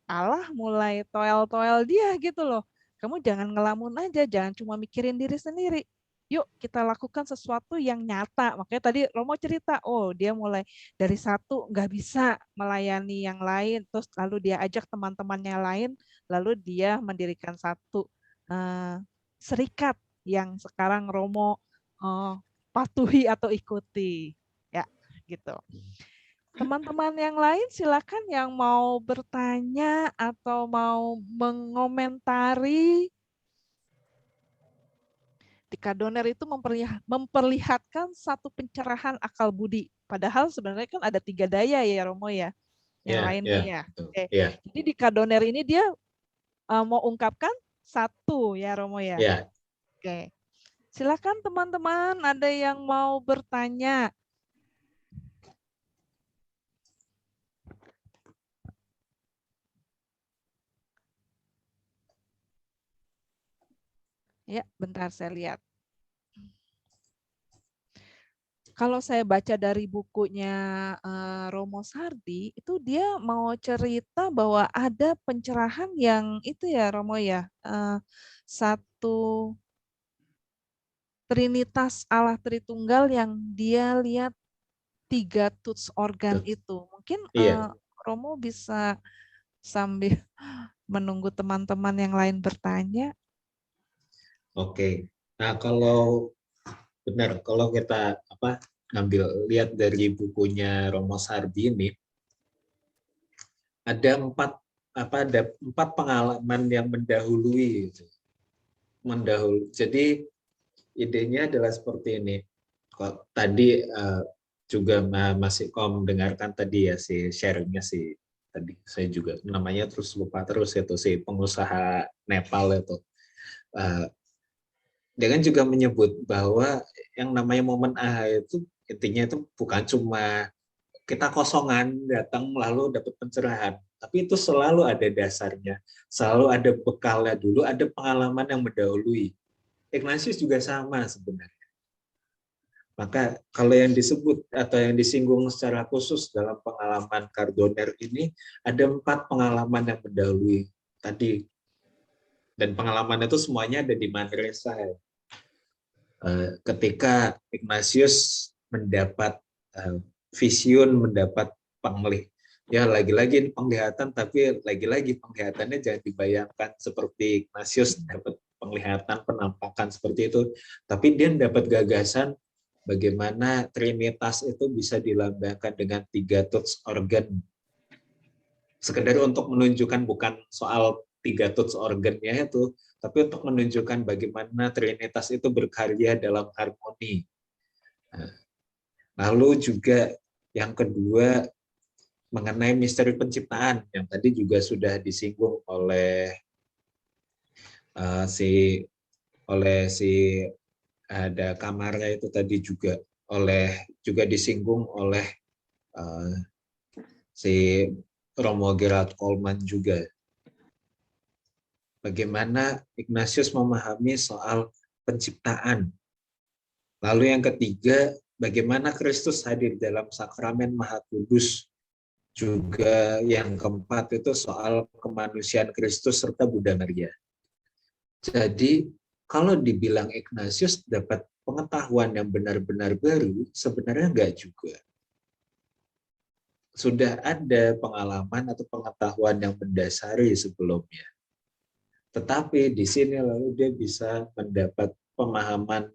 Allah mulai toel-toel dia gitu loh. Kamu jangan ngelamun aja, jangan cuma mikirin diri sendiri. Yuk kita lakukan sesuatu yang nyata. Makanya tadi Romo cerita, oh dia mulai dari satu nggak bisa melayani yang lain, terus lalu dia ajak teman-temannya lain, lalu dia mendirikan satu serikat yang sekarang Romo patuhi atau ikuti, ya gitu. Teman-teman yang lain silakan yang mau bertanya atau mau mengomentari. Tikadoner itu memperlihatkan satu pencerahan akal budi. Padahal sebenarnya kan ada 3 daya ya Romo ya, yang Ya, lainnya ya, ya. betul. Oke. Ya, Jadi di Kadoner ini dia mau ungkapkan satu ya Romo ya. ya. Oke. Silakan teman-teman, ada yang mau bertanya. Ya, bentar saya lihat. Kalau saya baca dari bukunya Romo Sardi, itu dia mau cerita bahwa ada pencerahan yang itu ya Romo ya, satu Trinitas Allah Tritunggal yang dia lihat 3 tuts organ itu. Mungkin Iya. Romo bisa sambil menunggu teman-teman yang lain bertanya. Oke. Nah, kalau benar, kalau kita ngambil lihat dari bukunya Romo Sardi ini, ada 4 pengalaman yang mendahului itu. Jadi idenya adalah seperti ini. Kok tadi juga Mas Iko mendengarkan tadi ya si sharingnya si tadi saya juga namanya terus lupa terus itu si pengusaha Nepal itu. Dia kan juga menyebut bahwa yang namanya momen aha itu intinya itu bukan cuma kita kosongan datang lalu dapat pencerahan, tapi itu selalu ada dasarnya, selalu ada bekalnya dulu, ada pengalaman yang mendahului. Ignatius juga sama sebenarnya. Maka kalau yang disebut atau yang disinggung secara khusus dalam pengalaman Cardoner ini, ada 4 pengalaman yang mendahului tadi. Dan pengalaman itu semuanya ada di Manresa. Ketika Ignatius mendapat vision, mendapat penglihatan, ya lagi-lagi penglihatan, tapi lagi-lagi penglihatannya jangan dibayangkan seperti Ignatius dapat penglihatan, penampakan seperti itu, tapi dia dapat gagasan bagaimana Trinitas itu bisa dilambangkan dengan 3 tuts organ. Sekedar untuk menunjukkan bukan soal 3 tuts organnya itu, tapi untuk menunjukkan bagaimana Trinitas itu berkarya dalam harmoni. Lalu juga yang kedua mengenai misteri penciptaan yang tadi juga sudah disinggung oleh ada kamarnya itu tadi juga disinggung oleh si Romo Gerard Coleman juga. Bagaimana Ignatius memahami soal penciptaan. Lalu yang ketiga, bagaimana Kristus hadir dalam sakramen Maha Kudus. Juga yang keempat itu soal kemanusiaan Kristus serta Bunda Maria. Jadi kalau dibilang Ignatius dapat pengetahuan yang benar-benar baru, sebenarnya enggak juga. Sudah ada pengalaman atau pengetahuan yang mendasari sebelumnya. Tetapi di sini lalu dia bisa mendapat pemahaman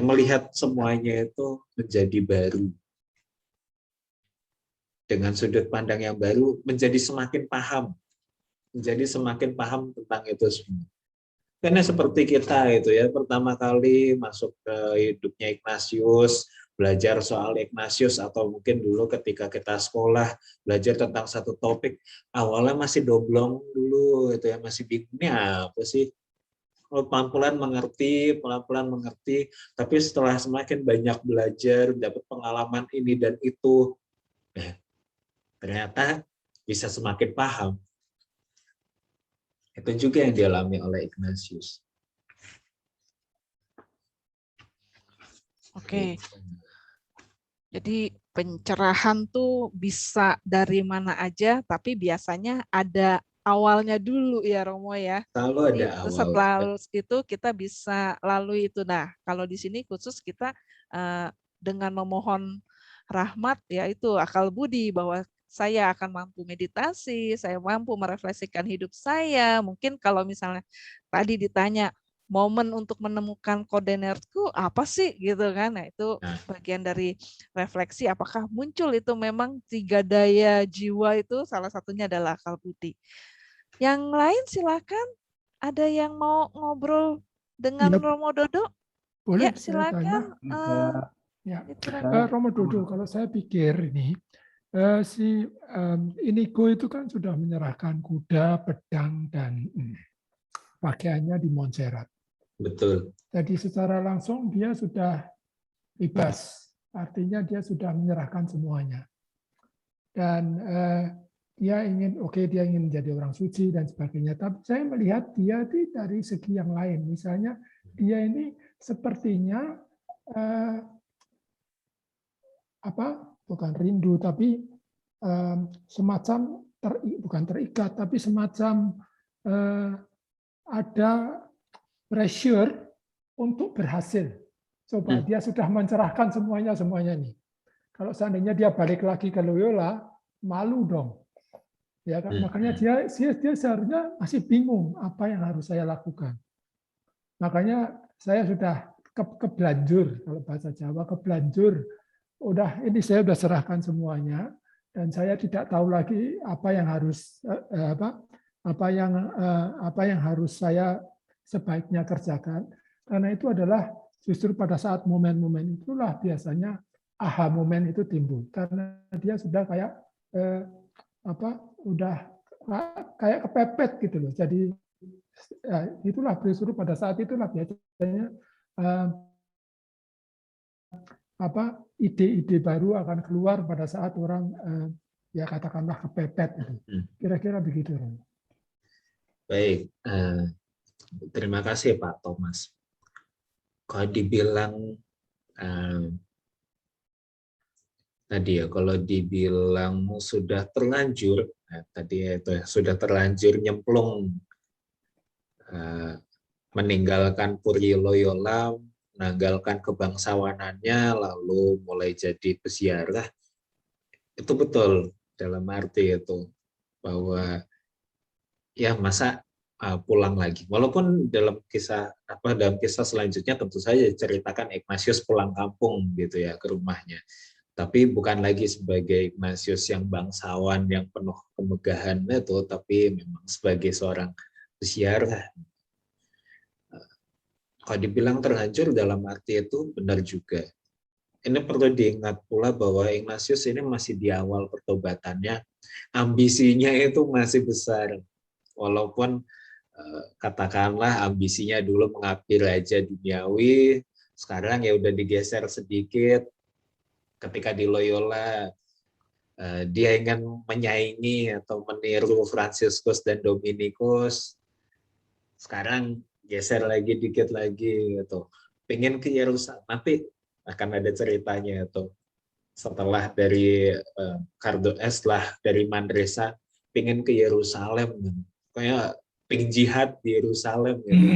melihat semuanya itu menjadi baru. Dengan sudut pandang yang baru menjadi semakin paham tentang itu semua. Karena seperti kita itu ya, pertama kali masuk ke hidupnya Ignatius, belajar soal Ignatius atau mungkin dulu ketika kita sekolah belajar tentang satu topik, awalnya masih doblong dulu itu ya, masih bingung ini apa sih? pelan-pelan mengerti, tapi setelah semakin banyak belajar, dapat pengalaman ini dan itu, ternyata bisa semakin paham. Itu juga yang dialami oleh Ignatius. Oke. Jadi pencerahan tuh bisa dari mana aja, tapi biasanya ada awalnya dulu ya Romo ya. Selalu Jadi ada awal. setelah itu kita bisa lalui itu. Nah, kalau di sini khusus kita dengan memohon rahmat yaitu akal budi bahwa saya akan mampu meditasi, saya mampu merefleksikan hidup saya. Mungkin kalau misalnya tadi ditanya momen untuk menemukan kode nerdku apa sih gitu kan. Nah, itu bagian dari refleksi apakah muncul itu memang 3 daya jiwa itu salah satunya adalah akal budi. Yang lain silakan. Ada yang mau ngobrol dengan Romo Dodo? Boleh Ya, saya silakan. tanya? Ya. Romo Dodo, kalau saya pikir ini, Inigo itu kan sudah menyerahkan kuda, pedang, dan pakaiannya di Montserrat. Betul. Jadi secara langsung dia sudah bebas, artinya dia sudah menyerahkan semuanya. Dan dia ingin menjadi orang suci dan sebagainya. Tapi saya melihat dia dari segi yang lain. Misalnya dia ini sepertinya bukan rindu, tapi semacam bukan terikat, tapi semacam ada pressure untuk berhasil. Coba dia sudah mencerahkan semuanya nih. Kalau seandainya dia balik lagi ke Loyola, malu dong. Ya kan? Makanya dia seharusnya masih bingung apa yang harus saya lakukan. Makanya saya sudah kebelanjur, kalau bahasa Jawa kebelanjur. Ini saya sudah serahkan semuanya dan saya tidak tahu lagi apa yang harus saya sebaiknya kerjakan. Karena itu adalah justru pada saat momen-momen itulah biasanya aha momen itu timbul, karena dia sudah kayak kayak kepepet gitu loh. Jadi itulah justru pada saat itulah biasanya ide-ide baru akan keluar pada saat orang ya katakanlah kepepet. Kira-kira begitu. Baik, terima kasih Pak Thomas. Kalau dibilang tadi ya, kalau dibilang sudah terlanjur, tadi itu sudah terlanjur nyemplung, meninggalkan Puri Loyola, menanggalkan kebangsawanannya, lalu mulai jadi peziarah, itu betul dalam arti itu bahwa ya masa pulang lagi. Walaupun dalam kisah selanjutnya tentu saja ceritakan Ignatius pulang kampung gitu ya ke rumahnya. Tapi bukan lagi sebagai Ignatius yang bangsawan yang penuh kemegahan itu, tapi memang sebagai seorang peziarah. Kalau dibilang terhancur dalam arti itu benar juga. Ini perlu diingat pula bahwa Ignatius ini masih di awal pertobatannya, ambisinya itu masih besar. Walaupun katakanlah ambisinya dulu mengabdi raja duniawi, sekarang ya udah digeser sedikit. Ketika di Loyola, dia ingin menyaingi atau meniru Fransiskus dan Dominikus. Sekarang geser lagi dikit lagi gitu. Pengen ke Yerusalem, nanti akan ada ceritanya itu. Setelah dari dari Manresa pengen ke Yerusalem, kayak pengen jihad di Yerusalem gitu.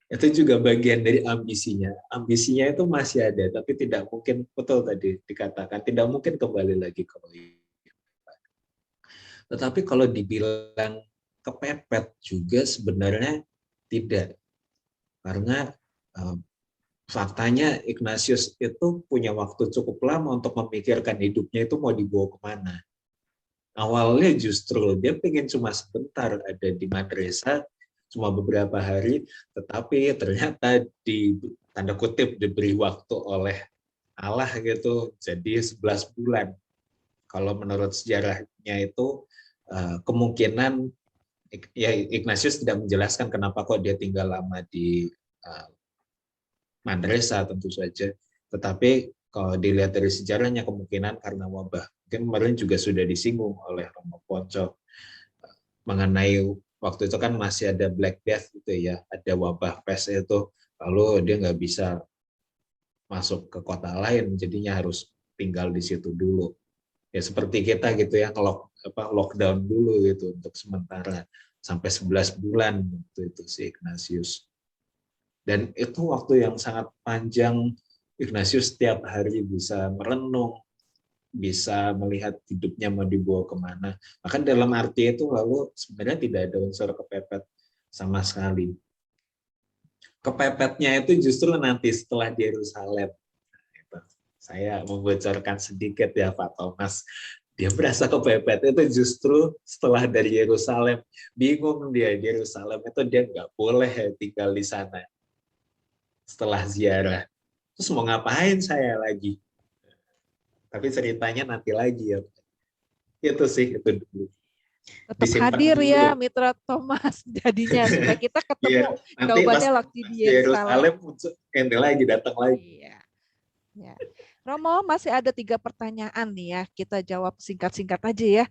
Itu juga bagian dari ambisinya. Ambisinya itu masih ada, tapi tidak mungkin, betul tadi dikatakan, tidak mungkin kembali lagi ke Loyola. Tetapi kalau dibilang kepepet juga sebenarnya tidak, karena faktanya Ignatius itu punya waktu cukup lama untuk memikirkan hidupnya itu mau dibawa kemana. Awalnya justru dia pengen cuma sebentar ada di Manresa, cuma beberapa hari, tetapi ternyata tanda kutip diberi waktu oleh Allah gitu, jadi 11 bulan. Kalau menurut sejarahnya itu kemungkinan ya Ignatius tidak menjelaskan kenapa kok dia tinggal lama di madrasah tentu saja. Tetapi kalau dilihat dari sejarahnya kemungkinan karena wabah. Mungkin kemarin juga sudah disinggung oleh Romo Ponco mengenai waktu itu kan masih ada Black Death gitu ya, ada wabah pes itu, lalu dia nggak bisa masuk ke kota lain, jadinya harus tinggal di situ dulu. Ya seperti kita gitu ya, lockdown dulu gitu untuk sementara sampai 11 bulan itu si Ignatius. Dan itu waktu yang sangat panjang. Ignatius setiap hari bisa merenung, bisa melihat hidupnya mau dibawa kemana. Bahkan dalam arti itu lalu sebenarnya tidak ada unsur kepepet sama sekali. Kepepetnya itu justru nanti setelah di Yerusalem. Saya membocorkan sedikit ya Pak Thomas. Dia merasa kepepet itu justru setelah dari Yerusalem. Bingung dia, di Yerusalem itu dia nggak boleh tinggal di sana. Setelah ziarah. Terus mau ngapain saya lagi? Tapi ceritanya nanti lagi ya. Itu sih, itu dulu. Tetap Disimpan hadir dulu. ya Mitra Thomas jadinya supaya kita ketemu Nanti jawabannya pas waktu di Yerusalem Yerusalem. ini lagi datang lagi. Iya. Ya. Romo, masih ada 3 pertanyaan nih ya. Kita jawab singkat-singkat aja ya.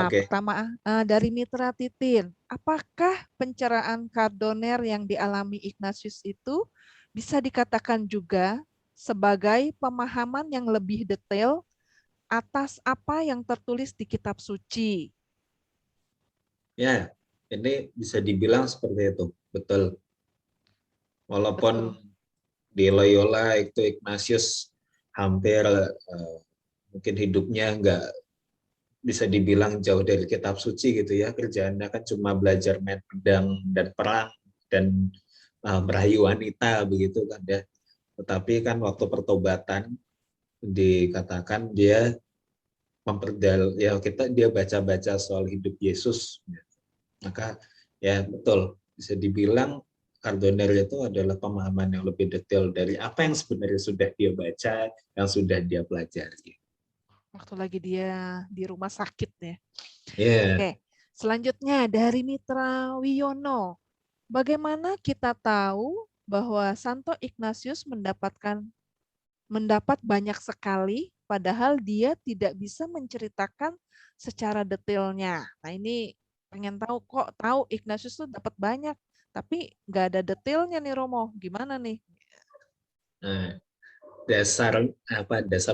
Oke. Pertama dari Mitra Titin. Apakah pencerahan Kardoner yang dialami Ignatius itu bisa dikatakan juga sebagai pemahaman yang lebih detail atas apa yang tertulis di kitab suci? Ya, ini bisa dibilang seperti itu. Betul. Walaupun di Loyola itu Ignatius hampir mungkin hidupnya nggak bisa dibilang jauh dari kitab suci gitu ya, kerjaannya kan cuma belajar main pedang dan perang dan merayu wanita begitu kan ya. Tetapi kan waktu pertobatan dikatakan dia dia baca-baca soal hidup Yesus. Maka ya betul bisa dibilang Kardoner itu adalah pemahaman yang lebih detail dari apa yang sebenarnya sudah dia baca, yang sudah dia pelajari. Waktu lagi dia di rumah sakit ya. Yeah. Oke, selanjutnya dari Mitra Wiono. Bagaimana kita tahu bahwa Santo Ignatius mendapat banyak sekali, padahal dia tidak bisa menceritakan secara detailnya. Nah ini pengen tahu kok tahu Ignatius tuh dapat banyak, tapi nggak ada detailnya nih Romo. Gimana nih? Nah, dasar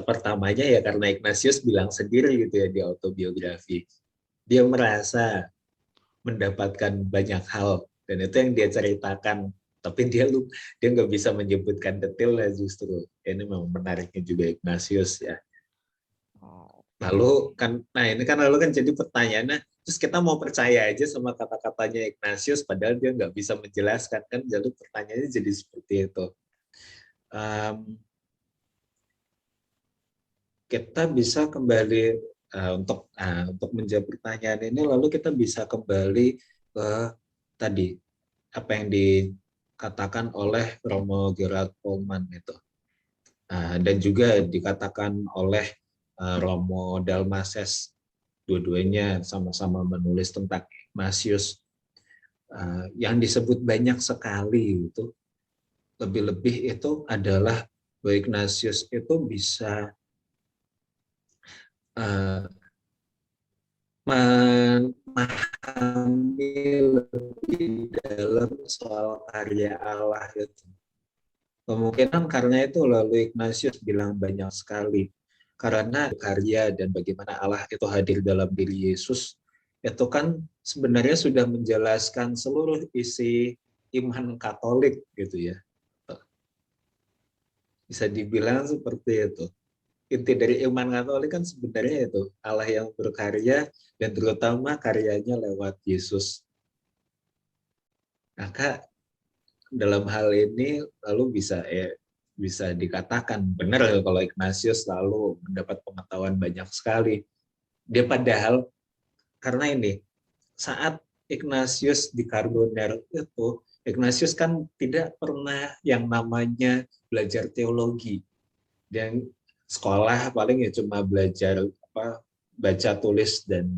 pertamanya ya karena Ignatius bilang sendiri gitu ya di autobiografi. Dia merasa mendapatkan banyak hal dan itu yang dia ceritakan, tapi dia nggak bisa menyebutkan detailnya justru. Ini memang menariknya juga Ignatius ya. Lalu kan, lalu kan jadi pertanyaannya, terus kita mau percaya aja sama kata-katanya Ignatius, padahal dia nggak bisa menjelaskan kan, jadi pertanyaannya jadi seperti itu. Kita bisa kembali untuk menjawab pertanyaan ini, lalu kita bisa kembali ke tadi apa yang dikatakan oleh Romo Gerard Polman itu, dan juga dikatakan oleh Romo Dalmases. Dua-duanya sama-sama menulis tentang Ignatius. Yang disebut banyak sekali itu, lebih-lebih itu adalah bahwa Ignatius itu bisa memahami lebih dalam soal karya Allah itu. Kemungkinan karena itu lalu Ignatius bilang banyak sekali. Karena karya dan bagaimana Allah itu hadir dalam diri Yesus, itu kan sebenarnya sudah menjelaskan seluruh isi iman Katolik gitu ya. Bisa dibilang seperti itu. Inti dari iman Katolik kan sebenarnya itu Allah yang berkarya dan terutama karyanya lewat Yesus. Maka dalam hal ini lalu bisa dikatakan benar kalau Ignatius lalu mendapat pengetahuan banyak sekali. Dia padahal karena ini saat Ignatius di Kardoner itu, Ignatius kan tidak pernah yang namanya belajar teologi. Dan sekolah paling ya cuma belajar baca tulis dan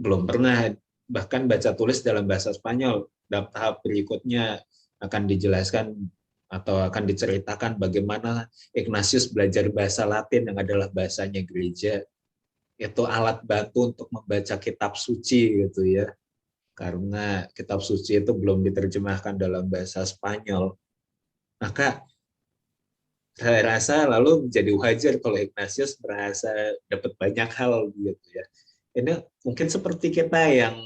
belum pernah bahkan baca tulis dalam bahasa Spanyol. Dalam tahap berikutnya akan dijelaskan atau akan diceritakan bagaimana Ignatius belajar bahasa Latin yang adalah bahasanya gereja. Itu alat bantu untuk membaca kitab suci gitu ya. Karena kitab suci itu belum diterjemahkan dalam bahasa Spanyol. Maka saya rasa lalu menjadi wajar kalau Ignatius merasa dapat banyak hal gitu ya. Ini mungkin seperti kita yang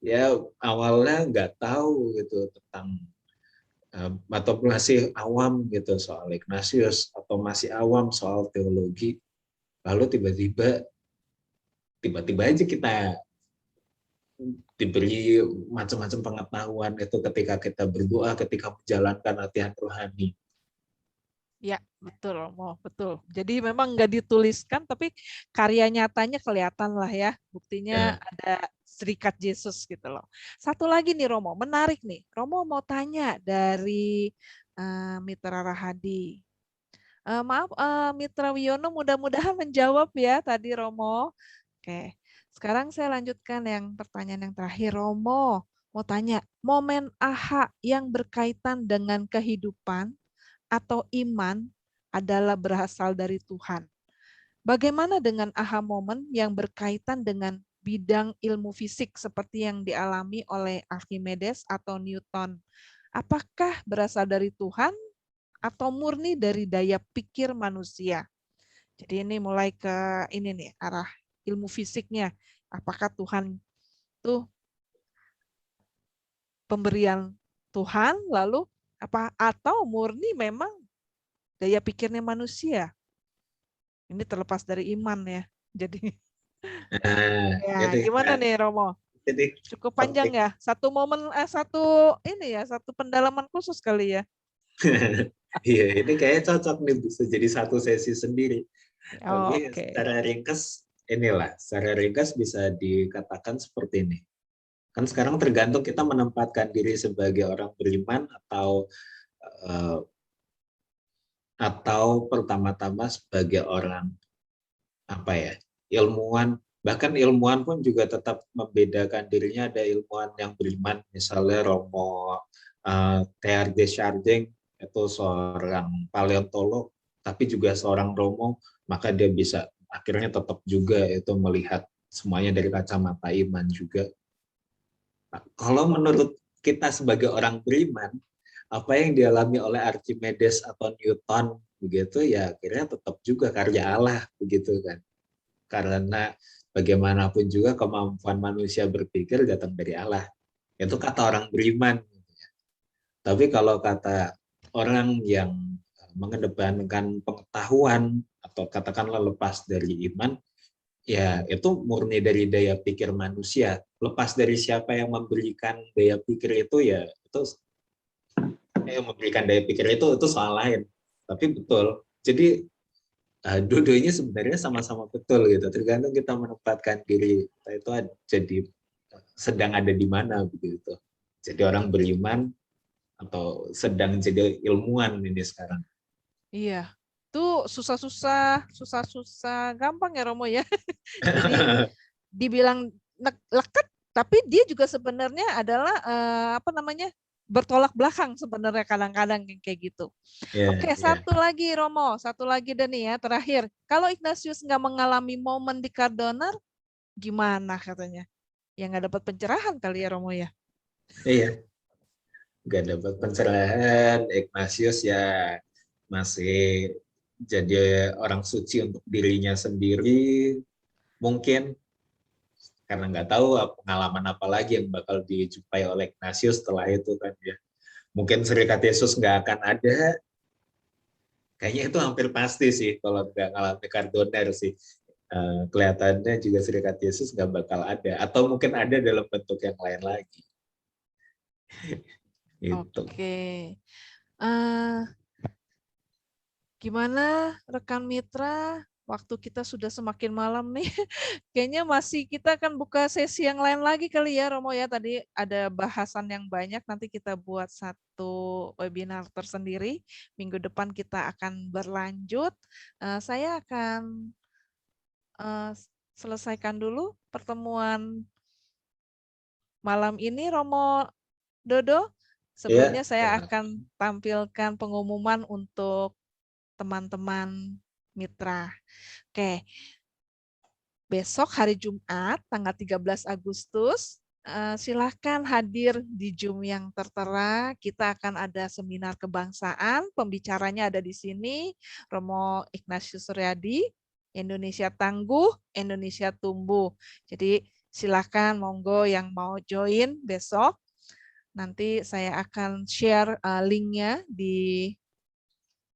ya awalnya nggak tahu gitu tentang atau masih awam gitu soal Ignatius atau masih awam soal teologi, lalu tiba-tiba aja kita diberi macam-macam pengetahuan itu ketika kita berdoa, ketika menjalankan latihan rohani. Ya, betul, Romo, betul. Jadi memang nggak dituliskan, tapi karya nyatanya kelihatan lah ya. Buktinya ada serikat Yesus gitu loh. Satu lagi nih Romo, menarik nih. Romo mau tanya dari Mitra Rahadi. Maaf, Mitra Wiono mudah-mudahan menjawab ya tadi Romo. Oke, sekarang saya lanjutkan yang pertanyaan yang terakhir. Romo mau tanya, momen aha yang berkaitan dengan kehidupan atau iman adalah berasal dari Tuhan. Bagaimana dengan aha momen yang berkaitan dengan bidang ilmu fisik seperti yang dialami oleh Archimedes atau Newton? Apakah berasal dari Tuhan atau murni dari daya pikir manusia? Jadi ini mulai ke ini nih, arah ilmu fisiknya. Apakah Tuhan itu pemberian Tuhan lalu apa atau murni memang daya pikirnya manusia? Ini terlepas dari iman ya. Jadi Nah, ya itu gimana nih Romo? jadi Cukup panjang ya. Satu momen satu ini ya, satu pendalaman khusus kali ya. iya, ini kayaknya cocok nih bisa jadi satu sesi sendiri. Oh, Tapi oke. secara ringkas bisa dikatakan seperti ini. Kan sekarang tergantung kita menempatkan diri sebagai orang beriman eh, atau pertama-tama sebagai orang apa ya, ilmuwan. Bahkan ilmuwan pun juga tetap membedakan dirinya. Ada ilmuwan yang beriman, misalnya Romo Teilhard de Chardin, itu seorang paleontolog, tapi juga seorang Romo, maka dia bisa akhirnya tetap juga itu melihat semuanya dari kacamata iman juga. Nah, kalau menurut kita sebagai orang beriman, apa yang dialami oleh Archimedes atau Newton begitu ya akhirnya tetap juga karya Allah begitu kan. Karena bagaimanapun juga kemampuan manusia berpikir datang dari Allah. Itu kata orang beriman. Tapi kalau kata orang yang mengedepankan pengetahuan atau katakanlah lepas dari iman, ya itu murni dari daya pikir manusia. Lepas dari siapa yang memberikan daya pikir itu ya itu memberikan daya pikir itu soal lain. Tapi betul. Jadi dua-duanya sebenarnya sama-sama betul gitu. Tergantung kita menempatkan diri kita itu jadi sedang ada di mana begitu. Jadi orang beriman atau sedang jadi ilmuwan ini sekarang. Iya. Itu susah-susah gampang ya Romo ya. Jadi dibilang leket tapi dia juga sebenarnya adalah apa namanya? Bertolak belakang sebenarnya kadang-kadang kayak gitu. Oke, satu lagi Romo, satu lagi deh nih ya terakhir. Kalau Ignatius nggak mengalami momen di Cardona, gimana katanya? Ya nggak dapat pencerahan kali ya Romo ya? Iya, nggak dapat pencerahan. Ignatius ya masih jadi orang suci untuk dirinya sendiri. Mungkin karena nggak tahu pengalaman apa lagi yang bakal dijumpai oleh Ignatius setelah itu kan ya. Mungkin serikat Yesus nggak akan ada. Kayaknya itu hampir pasti sih kalau nggak ngalamin Cardoner sih. Kelihatannya juga serikat Yesus nggak bakal ada. Atau mungkin ada dalam bentuk yang lain lagi. Gitu. Oke. Gimana rekan mitra? Waktu kita sudah semakin malam nih. Kayaknya masih kita akan buka sesi yang lain lagi kali ya Romo ya. Tadi ada bahasan yang banyak. Nanti kita buat satu webinar tersendiri. Minggu depan kita akan berlanjut. Saya akan selesaikan dulu pertemuan malam ini, Romo Dodo. Sebelumnya saya akan tampilkan pengumuman untuk teman-teman mitra. Oke, besok hari Jumat, tanggal 13 Agustus, silahkan hadir di Zoom yang tertera. Kita akan ada seminar kebangsaan, pembicaranya ada di sini, Romo Ignatius Suryadi, Indonesia Tangguh, Indonesia Tumbuh. Jadi silahkan monggo yang mau join besok. Nanti saya akan share linknya di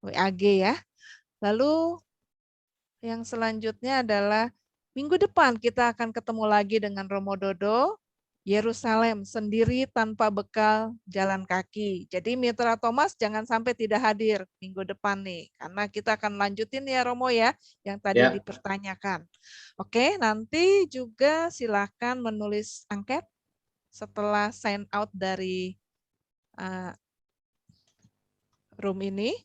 WAG ya. Lalu yang selanjutnya adalah minggu depan kita akan ketemu lagi dengan Romo Dodo, Yerusalem sendiri tanpa bekal jalan kaki. Jadi Mitra Thomas jangan sampai tidak hadir minggu depan nih, karena kita akan lanjutin ya Romo ya, yang tadi dipertanyakan. Oke, nanti juga silakan menulis angket setelah sign out dari room ini.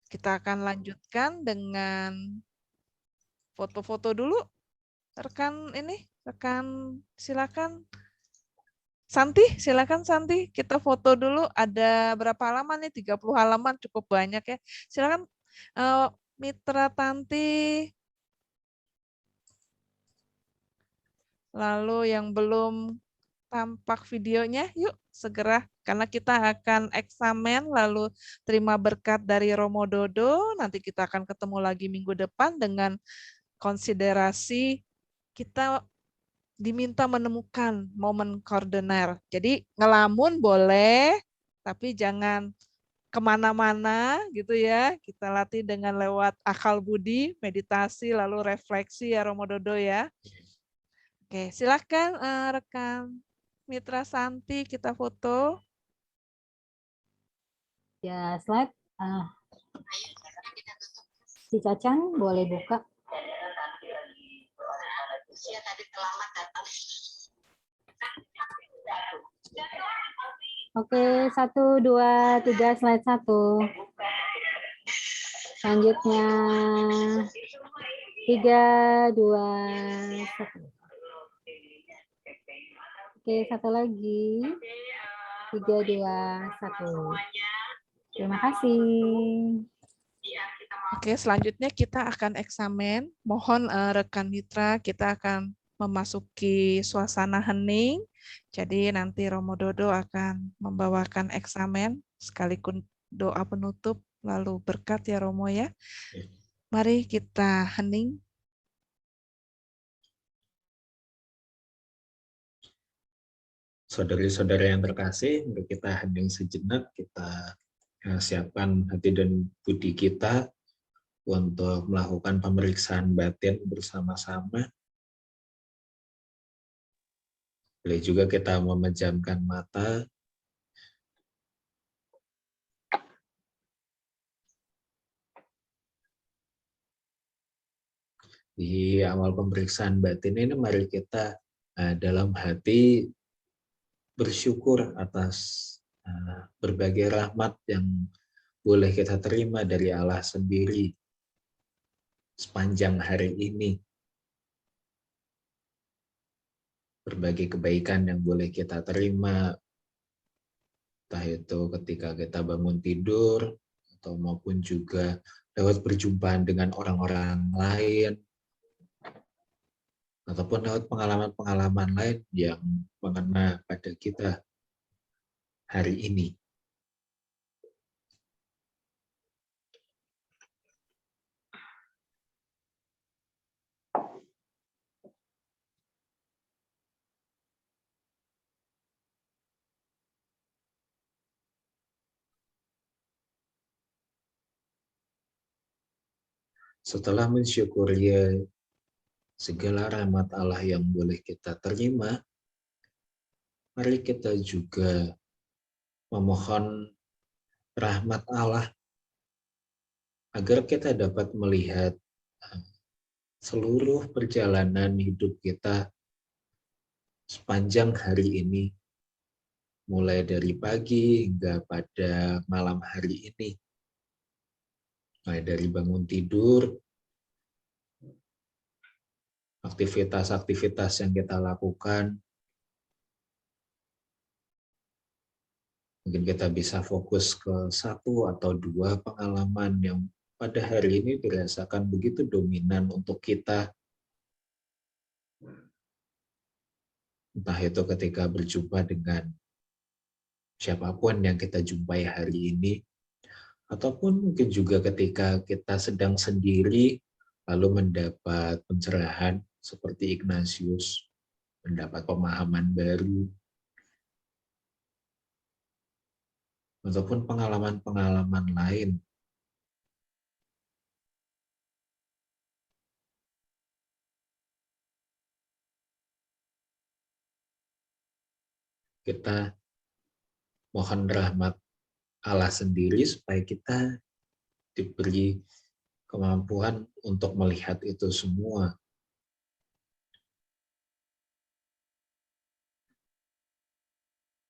Kita akan lanjutkan dengan foto-foto dulu. Rekan silakan. Santi, silakan Santi. Kita foto dulu. Ada berapa halaman nih? 30 halaman, cukup banyak ya. Silakan Mitra Tanti. Lalu yang belum tampak videonya, yuk segera. Karena kita akan eksamen, lalu terima berkat dari Romo Dodo. Nanti kita akan ketemu lagi minggu depan dengan konsiderasi kita diminta menemukan momen koordiner. Jadi ngelamun boleh, tapi jangan kemana-mana gitu ya. Kita latih dengan lewat akal budi, meditasi, lalu refleksi ya Romo Dodo ya. Oke, silahkan rekan Mitra Santi kita foto. Ya, slide. Si Cacang boleh buka. Oke, 1, 2, 3, slide 1. Selanjutnya 3, 2, 1. Oke, satu lagi. 3, 2, 1. Terima kasih. Oke, selanjutnya kita akan eksamen. Mohon rekan mitra kita akan memasuki suasana hening. Jadi nanti Romo Dodo akan membawakan eksamen sekaligus doa penutup lalu berkat ya Romo ya. Mari kita hening. Saudari-saudari yang terkasih, mari kita hening sejenak, kita siapkan hati dan budi kita untuk melakukan pemeriksaan batin bersama-sama. Boleh juga kita memejamkan mata. Di awal pemeriksaan batin ini mari kita dalam hati bersyukur atas berbagai rahmat yang boleh kita terima dari Allah sendiri sepanjang hari ini. Berbagai kebaikan yang boleh kita terima, entah itu ketika kita bangun tidur, atau maupun juga lewat perjumpaan dengan orang-orang lain, ataupun lewat pengalaman-pengalaman lain yang mengena pada kita hari ini. Setelah mensyukuri segala rahmat Allah yang boleh kita terima, mari kita juga memohon rahmat Allah agar kita dapat melihat seluruh perjalanan hidup kita sepanjang hari ini, mulai dari pagi hingga pada malam hari ini. Mulai dari bangun tidur, aktivitas-aktivitas yang kita lakukan, mungkin kita bisa fokus ke satu atau dua pengalaman yang pada hari ini dirasakan begitu dominan untuk kita. Entah itu ketika berjumpa dengan siapapun yang kita jumpai hari ini, ataupun mungkin juga ketika kita sedang sendiri, lalu mendapat pencerahan seperti Ignatius, mendapat pemahaman baru, ataupun pengalaman-pengalaman lain. Kita mohon rahmat Allah sendiri supaya kita diberi kemampuan untuk melihat itu semua.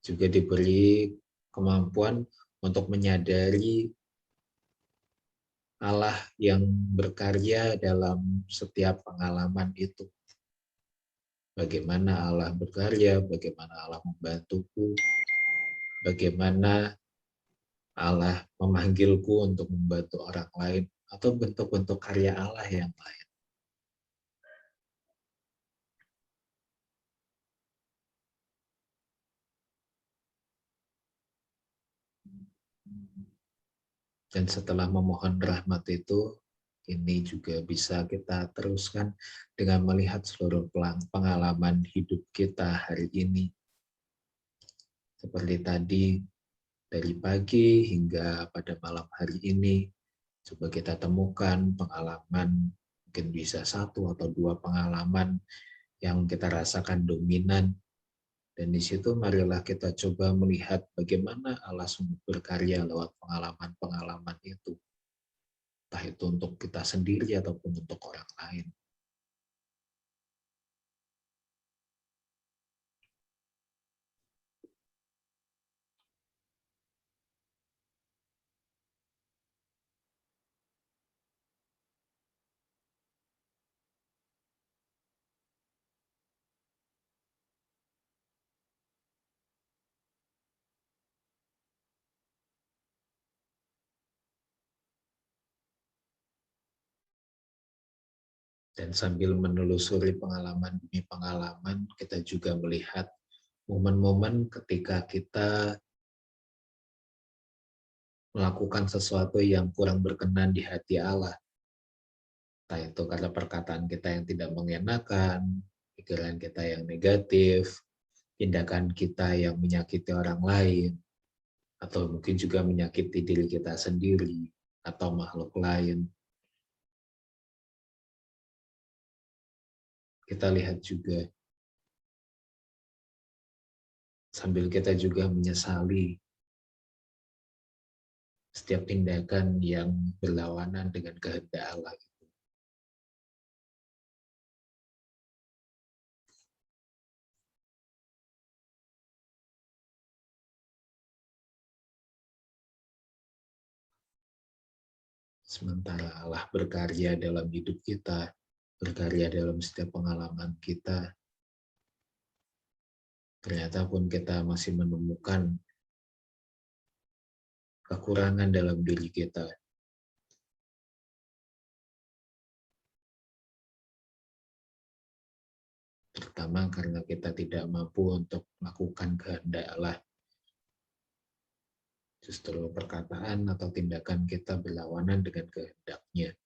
Juga diberi kemampuan untuk menyadari Allah yang berkarya dalam setiap pengalaman itu. Bagaimana Allah berkarya, bagaimana Allah membantuku, bagaimana Allah memanggilku untuk membantu orang lain, atau bentuk-bentuk karya Allah yang lain. Dan setelah memohon rahmat itu, ini juga bisa kita teruskan dengan melihat seluruh pengalaman hidup kita hari ini. Seperti tadi, dari pagi hingga pada malam hari ini, coba kita temukan pengalaman, mungkin bisa satu atau dua pengalaman yang kita rasakan dominan. Dan di situ marilah kita coba melihat bagaimana Allah sungguh berkarya lewat pengalaman-pengalaman itu. Entah itu untuk kita sendiri ataupun untuk orang lain. Dan sambil menelusuri pengalaman demi pengalaman, kita juga melihat momen-momen ketika kita melakukan sesuatu yang kurang berkenan di hati Allah. Entah itu karena perkataan kita yang tidak mengenakan, pikiran kita yang negatif, tindakan kita yang menyakiti orang lain, atau mungkin juga menyakiti diri kita sendiri atau makhluk lain. Kita lihat juga, sambil kita juga menyesali setiap tindakan yang berlawanan dengan kehendak Allah. Sementara Allah berkarya dalam hidup kita, berkarya dalam setiap pengalaman kita, ternyata pun kita masih menemukan kekurangan dalam diri kita. Terutama karena kita tidak mampu untuk melakukan kehendak Allah. Justru perkataan atau tindakan kita berlawanan dengan kehendaknya.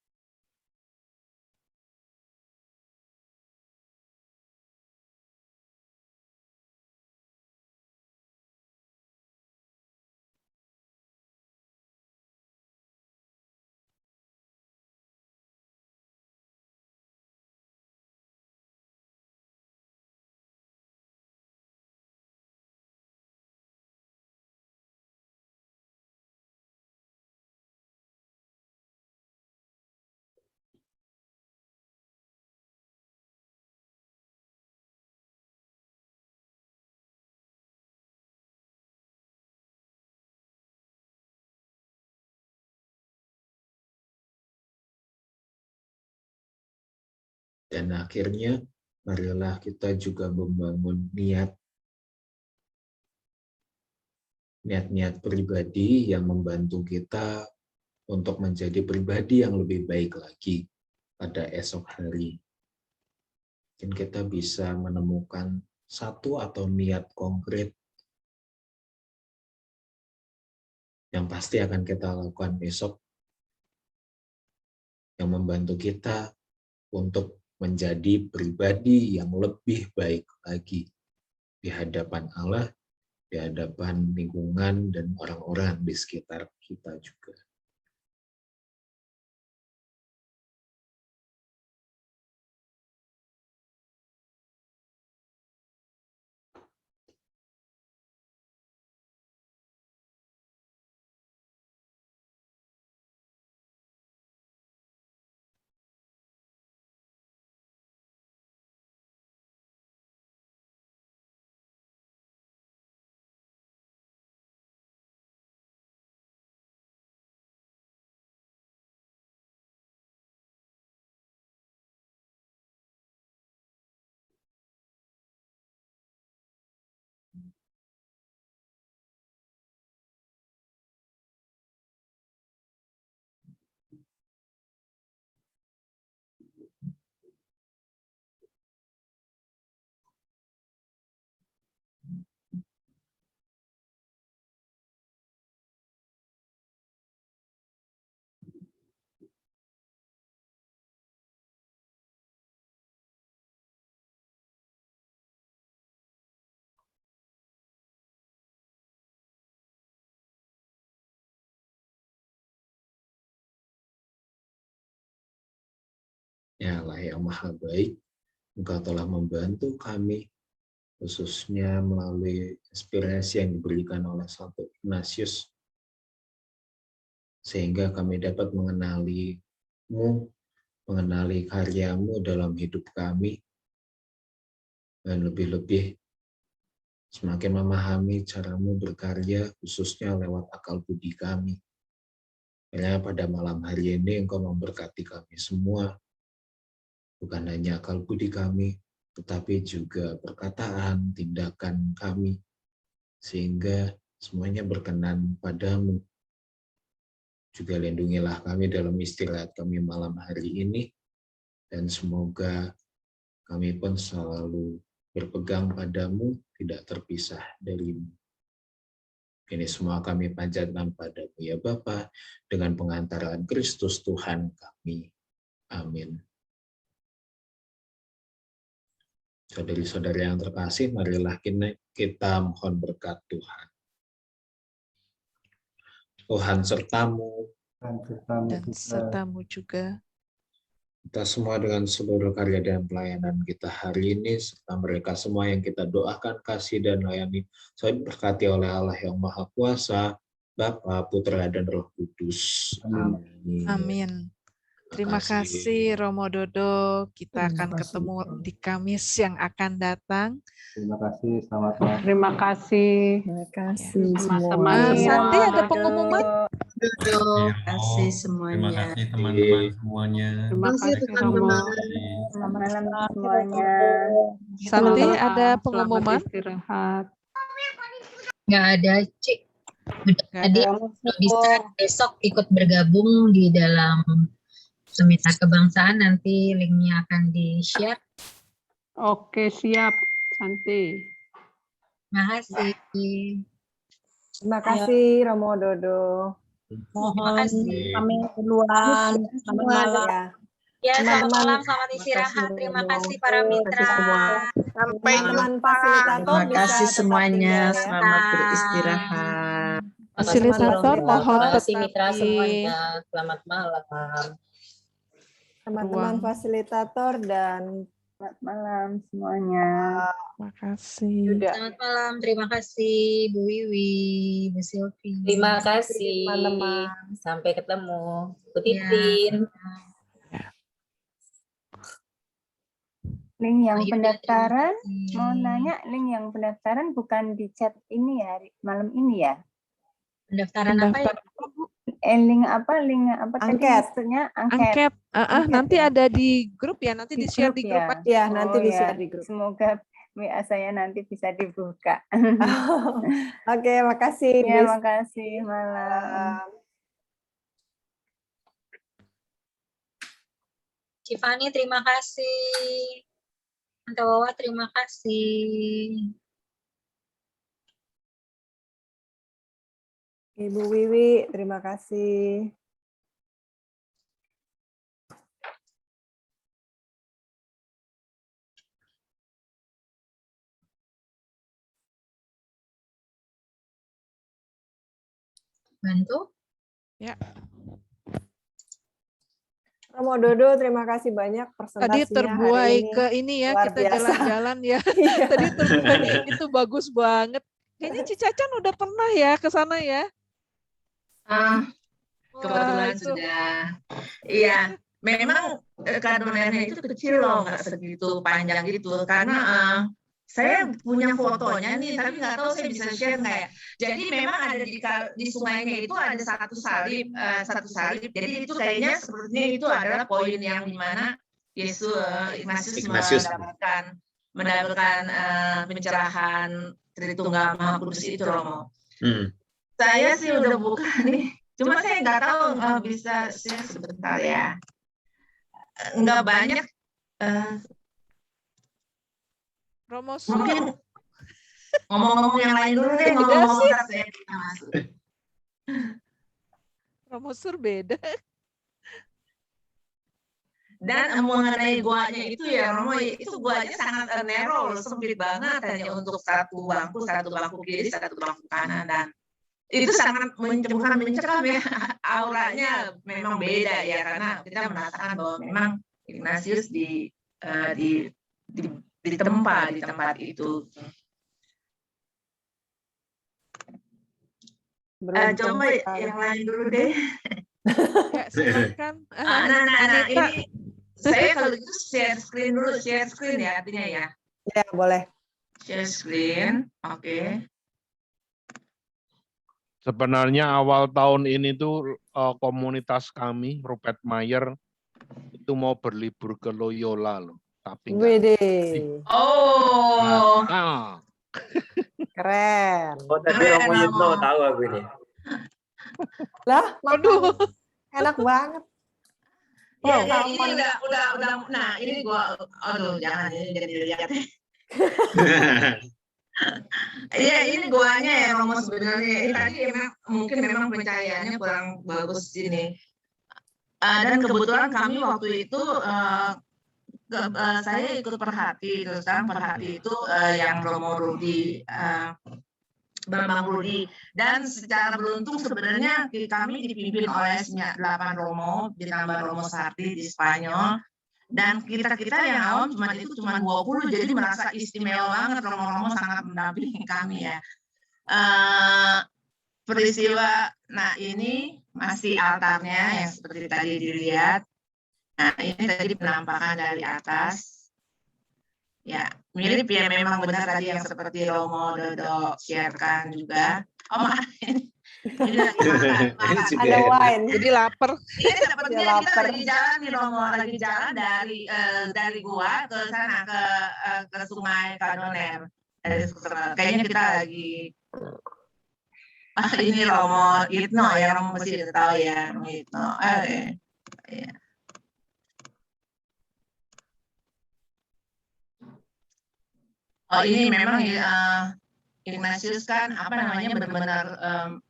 Dan akhirnya, marilah kita juga membangun niat-niat pribadi yang membantu kita untuk menjadi pribadi yang lebih baik lagi pada esok hari. Mungkin kita bisa menemukan satu atau niat konkret yang pasti akan kita lakukan besok, yang membantu kita untuk menjadi pribadi yang lebih baik lagi di hadapan Allah, di hadapan lingkungan, dan orang-orang di sekitar kita juga. Ya Allah yang Maha Baik, Engkau telah membantu kami, khususnya melalui inspirasi yang diberikan oleh Santo Ignatius, sehingga kami dapat mengenali-Mu, mengenali karya-Mu dalam hidup kami, dan lebih-lebih semakin memahami cara-Mu berkarya, khususnya lewat akal budi kami. Karena pada malam hari ini Engkau memberkati kami semua, bukan hanya akal budi kami, tetapi juga perkataan, tindakan kami, sehingga semuanya berkenan padamu. Juga lindungilah kami dalam istirahat kami malam hari ini, dan semoga kami pun selalu berpegang padamu, tidak terpisah darimu. Ini semua kami panjatkan padamu ya Bapa, dengan pengantaran Kristus Tuhan kami. Amin. Saudari-saudari yang terkasih, marilah kita mohon berkat Tuhan. Tuhan sertamu, Dan sertamu juga. kita semua dengan seluruh karya dan pelayanan kita hari ini, serta mereka semua yang kita doakan, kasih, dan layani, selalu berkati oleh Allah yang Maha Kuasa, Bapa, Putra, dan Roh Kudus. Amin. Amin. Terima kasih Romo Dodo. Kita akan ketemu di Kamis yang akan datang. Terima kasih, selamat malam. Terima kasih. Terima kasih Teman-teman. Santi ada pengumuman? Terima kasih Terima semuanya. kasih teman-teman semuanya. Terima kasih Romo. Selamat malam semuanya. Santi ada Selamat pengumuman? istirahat. Nggak ada, Cik. Nggak Tadi ada. kalau bisa besok ikut bergabung di dalam seminar kebangsaan, nanti linknya akan di-share. Oke, siap, Santi. Makasih. Ya. Terima kasih Romo Dodo. Terima kasih. Kami duluan. Selamat malam. Ya, selamat Teman-teman. malam, selamat istirahat. Terima kasih para mitra. Sampai Teman-teman fasilitator Terima kasih bisa semuanya. tetap tinggal ya. Selamat beristirahat. Fasilitator mohon Terima tetap di Selamat malam. Teman-teman ruang. fasilitator dan selamat malam semuanya. Terima kasih. Selamat malam, terima kasih Bu Wiwi, Bu Silvi. Terima kasih. Teman-teman. Sampai ketemu. Bu Ya. Titin. Link yang Ayu, pendaftaran, terima kasih. mau nanya link yang pendaftaran bukan di chat ini ya, malam ini ya? Pendaftaran apa ya? link apa tadi Angket. maksudnya angket. Angket. Nanti ya? ada di grup ya, nanti Di di-share grup di grup ya? aja. Ya, nanti Oh di-share ya, di grup. semoga WA saya nanti bisa dibuka. Oke, makasih. Ya, Miss. makasih. Malam. Cifani, terima kasih. Tante Wawa, terima kasih. Ibu Wiwi, terima kasih. Bantu? Ya. Romo Dodo, terima kasih banyak Tadi presentasinya hari terbuai ini. ke ini ya, Luar kita biasa. jalan-jalan ya. Iya. Tadi terbuai, itu bagus banget. Kayaknya Cicacan udah pernah ya ke sana ya? Kebetulan itu. sudah. Iya, memang kardonernya itu kecil loh, nggak segitu panjang gitu. Karena saya punya fotonya nih, tapi nggak tahu saya bisa share nggak ya. Jadi memang ada di sungainya itu ada satu salib. Jadi itu kayaknya sepertinya itu adalah poin yang dimana Yesus Ignatius. mendapatkan pencerahan Tritunggal Maha Kudus itu, Romo. Hmm. Saya sih udah buka nih, cuma saya nggak tahu bisa share sebentar ya. Nggak banyak. Romo Mungkin ngomong-ngomong yang lain dulu deh, Beda ngomong-ngomong sih. ntar saya bisa masuk. Romo Sur beda. Dan mengenai guanya itu ya, Romo, itu guanya sangat narrow, sempit banget, hanya untuk satu bangku kiri, satu bangku kanan, dan itu sangat mencekam ya. Auranya memang beda ya, karena kita merasakan bahwa memang Ignatius ditempa di tempat itu. Coba yang lain dulu deh. Ya, silakan. Nah, ini saya kalau gitu share screen dulu, share screen ya artinya ya. Ya, boleh. Share screen, oke. Sebenarnya awal tahun ini tuh komunitas kami, Rupert Mayer, itu mau berlibur ke Loyola loh. Tapi Widih. Oh. Keren. Oh, tadi Romo Yudno tahu aku ini. Lah, Aduh. enak banget. Ya, ini udah. Nah, ini gua, aduh, jangan ini jadi dilihat. Iya, ini guanya ya, Romo sebenarnya. Tadi mungkin memang pencahayaannya kurang bagus ini. Dan kebetulan kami waktu itu saya ikut Perhati, terus sekarang Perhati itu yang Romo Rudi, Bambang Rudi, dan secara beruntung sebenarnya kami dipimpin oleh 8 Romo, ditambah Romo Sardi di Spanyol, dan kita yang awam cuma 20, jadi merasa istimewa banget, Romo-Romo sangat mendampingi kami ya. Peristiwa, nah ini masih altarnya yang seperti tadi dilihat. Nah ini tadi penampakan dari atas. Ya, mirip ya, memang benar tadi yang seperti Romo Dodo sharekan juga. Oh maaf, ini lagi makan. Ada wine. Jadi lapar. Ini sepertinya kita lagi jalan nih, Romo, lagi jalan dari gua ke sana ke Sungai Kardoner. Kayaknya kita lagi ini Romo Itno ya, Romo mesti udah tahu ya, Romo Itno. Ya. Oh ini memang Ignatius kan apa namanya benar-benar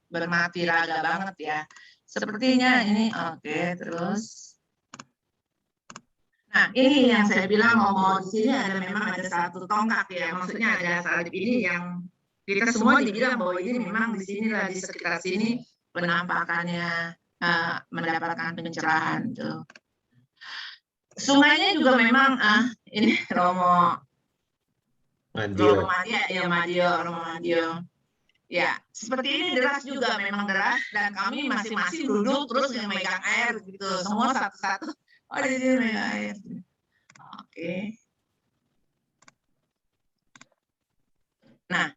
bermati raga banget ya. Sepertinya ini oke, terus. Nah ini yang saya bilang di sini memang ada satu tongkat ya, maksudnya ada salib ini yang kita semua dibilang bahwa ini memang di sini lah, di sekitar sini penampakannya mendapatkan pencerahan tuh. Sungainya juga memang ini Romo Madio. Ya, seperti ini deras juga, memang deras, dan kami masing-masing duduk terus yang megang air gitu, semua satu-satu. Oh di sini megang air. Oke. Nah,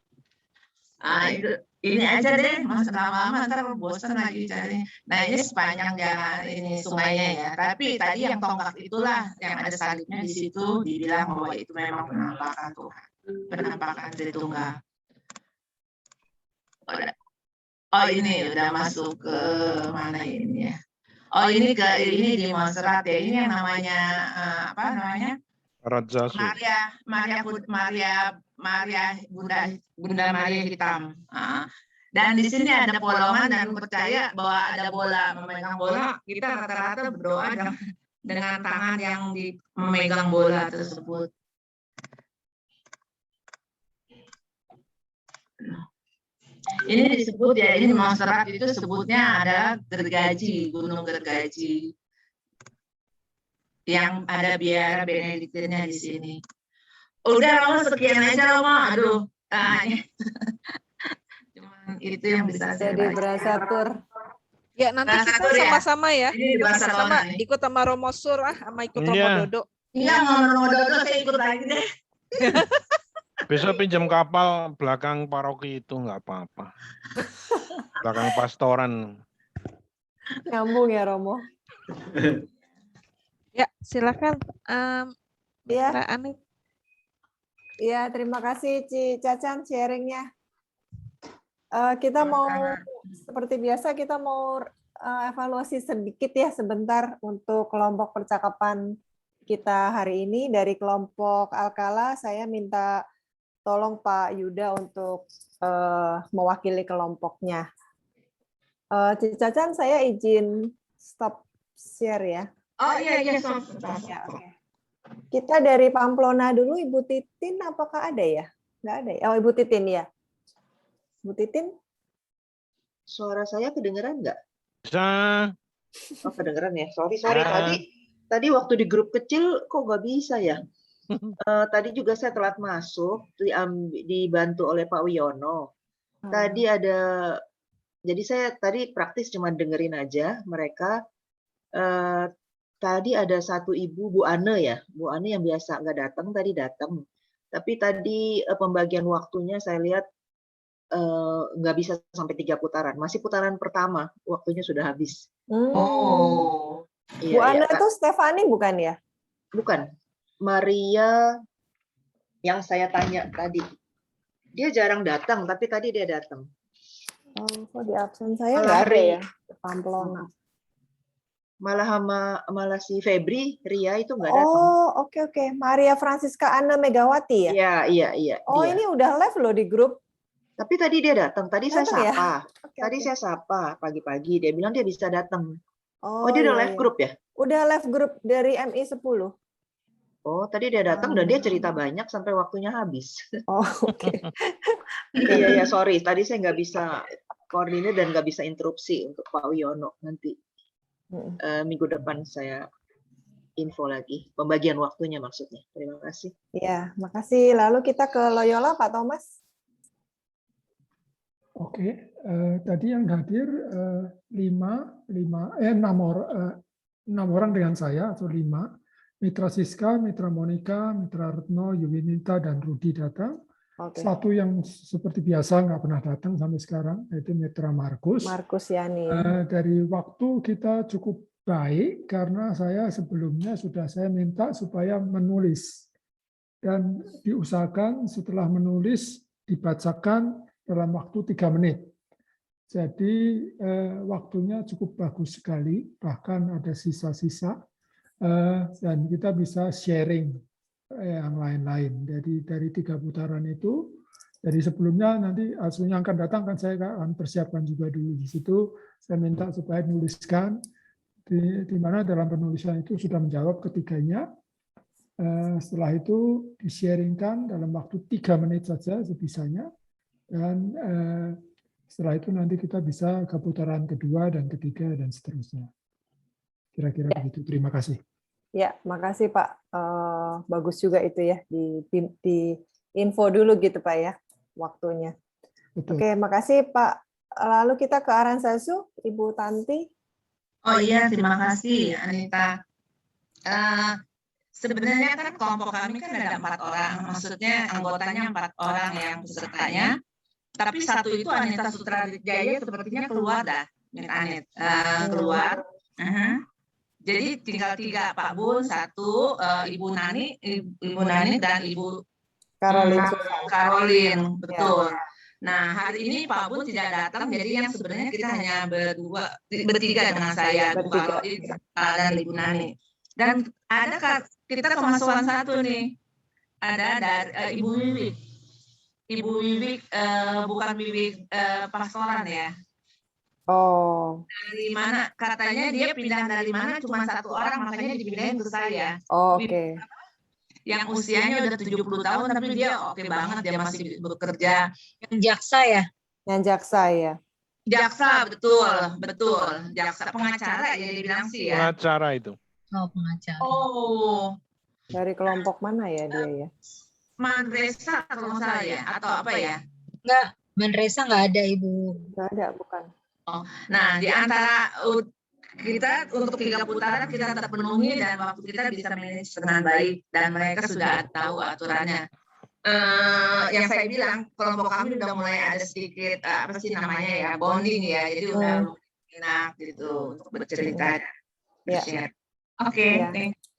ini aja deh, Mas, lama-lama ntar bosan lagi cari. Nah, ini sepanjang jalan ini sungainya ya. Tapi tadi yang tonggak itulah yang ada salibnya di situ dibilang bahwa itu memang penampakan Tuhan, penampakan Tritunggal. Oh ini udah masuk ke mana ini ya? Oh ini di Montserrat ya. Ini yang namanya apa namanya? Raja Su. Bunda Maria Hitam. Dan di sini ada polongan dan percaya bahwa ada bola, memegang bola. Kita rata-rata berdoa dengan tangan yang memegang bola tersebut. Ini disebut ya, ini Montserrat itu sebutnya adalah gergaji, Gunung Gergaji. Yang ada biara Benediktinnya di sini. Udah Romo, sekian aja Romo. Aduh, cuman itu yang bisa saya Jadi baca. berasa tur. Ya nanti kita Tur ya? sama-sama ya. Ini di Barcelona Sama nih. ikut sama Romo Sur sama ikut Romo Iya. Dodo. Iya, mau Romo Dodo saya ikut lagi deh. Besok pinjam kapal belakang paroki itu nggak apa-apa. Belakang pastoran. Nyambung ya Romo. Ya silakan. Iya. Mbak Anit. Iya, terima kasih Ci Cacan sharingnya. Kita mau seperti biasa kita mau evaluasi sedikit ya sebentar untuk kelompok percakapan kita hari ini. Dari kelompok Alkala saya minta tolong Pak Yuda untuk mewakili kelompoknya. Ci Cacan saya izin stop share ya. Oh iya, Ya, oke. Kita dari Pamplona dulu, Ibu Titin apakah ada ya? Nggak ada ya? Oh, Ibu Titin ya. Ibu Titin? Suara saya kedengeran nggak? Bisa. Oh, kedengeran ya. Sorry. Tadi waktu di grup kecil kok nggak bisa ya? Tadi juga saya telat masuk, dibantu oleh Pak Wiono. Tadi jadi saya tadi praktis cuma dengerin aja mereka. Tadi ada satu ibu, Bu Ane ya, Bu Ane yang biasa nggak datang, tadi datang. Tapi tadi pembagian waktunya saya lihat nggak bisa sampai 3 putaran. Masih putaran pertama, waktunya sudah habis. Oh. Iya, Bu Ana iya, itu Stefani bukan ya? bukan. Maria yang saya tanya tadi. Dia jarang datang, tapi tadi dia datang. Oh, kok di absen saya nggak ada ya? Pamplona. Malah si Febri, Ria itu nggak datang. Oh, oke. Maria Francisca Anna Megawati ya? Iya. Oh, dia. ini udah live loh di grup. Tapi tadi dia datang. Tadi saya Datang ya? sapa. Oke, Tadi oke. saya sapa pagi-pagi. Dia bilang dia bisa datang. Oh, dia udah iya, live iya. grup ya? Udah live grup dari MI 10. Oh, tadi dia datang dan dia cerita banyak sampai waktunya habis. Oh, oke. Iya, sorry. Tadi saya nggak bisa koordinir dan nggak bisa interupsi untuk Pak Wiono. Nanti minggu depan saya info lagi. Pembagian waktunya maksudnya. Terima kasih. Ya, makasih. Lalu kita ke Loyola, Pak Thomas. Oke, tadi yang hadir 6 orang dengan saya atau 5. Mitra Siska, Mitra Monica, Mitra Retno, Yuwinita, dan Rudi datang. Oke. Satu yang seperti biasa nggak pernah datang sampai sekarang, yaitu Mitra Markus. Markus Yani. Dari waktu kita cukup baik karena saya sebelumnya saya minta supaya menulis. Dan diusahakan setelah menulis dibacakan dalam waktu 3 menit. Jadi waktunya cukup bagus sekali, bahkan ada sisa-sisa. Dan kita bisa sharing yang lain-lain. Jadi dari 3 putaran itu, dari sebelumnya nanti aslinya akan datang kan saya akan persiapkan juga dulu di situ. Saya minta supaya menuliskan di mana dalam penulisan itu sudah menjawab ketiganya. Setelah itu di-sharingkan dalam waktu 3 menit saja sebisanya. Dan setelah itu nanti kita bisa ke putaran kedua dan ketiga dan seterusnya. Kira-kira begitu. Terima kasih. Ya, makasih Pak. Bagus juga itu ya di info dulu gitu Pak ya waktunya. Betul. Oke, makasih Pak. Lalu kita ke Aransasu, Ibu Tanti. Oh iya, terima kasih Anita. Sebenarnya kan kelompok kami kan ada 4 orang, maksudnya anggotanya 4 orang yang pesertanya. Tapi satu itu Aneta Sutradijaya sepertinya keluar dah, Anet keluar. Jadi tinggal 3, Pak Bun, 1 Ibu Nani dan Ibu Caroline, betul. Nah, hari ini Pak Bun tidak datang, jadi yang sebenarnya kita hanya bertiga dengan saya, Bu Caroline dan Ibu Nani. Dan ada kita kemasukan 1 nih, ada dari Ibu Wiwik. Ibu Wiwik, bukan Wiwik pastoran ya. Oh. Dari mana? Katanya dia pindah dari mana cuma 1 orang, makanya dipindahin ke saya. Oh, oke. Yang usianya udah 70 tahun, tapi dia oke banget, dia masih bekerja. Yang jaksa ya? Yang jaksa ya. Jaksa, betul. Jaksa pengacara ya dibilang sih ya. Pengacara itu. Oh, pengacara. Oh. Dari kelompok mana ya dia ya? Manresa kalau nggak salah ya, atau apa ya? Enggak, Manresa nggak ada, Ibu. Nggak ada, bukan. Oh, nah di antara kita untuk 3 putaran kita terpenuhi dan waktu kita bisa manage dengan baik dan mereka sudah tahu aturannya. Yang saya bilang kelompok kami udah mulai ada sedikit apa sih namanya ya, bonding ya, jadi udah enak gitu untuk bercerita. Ya. Oke.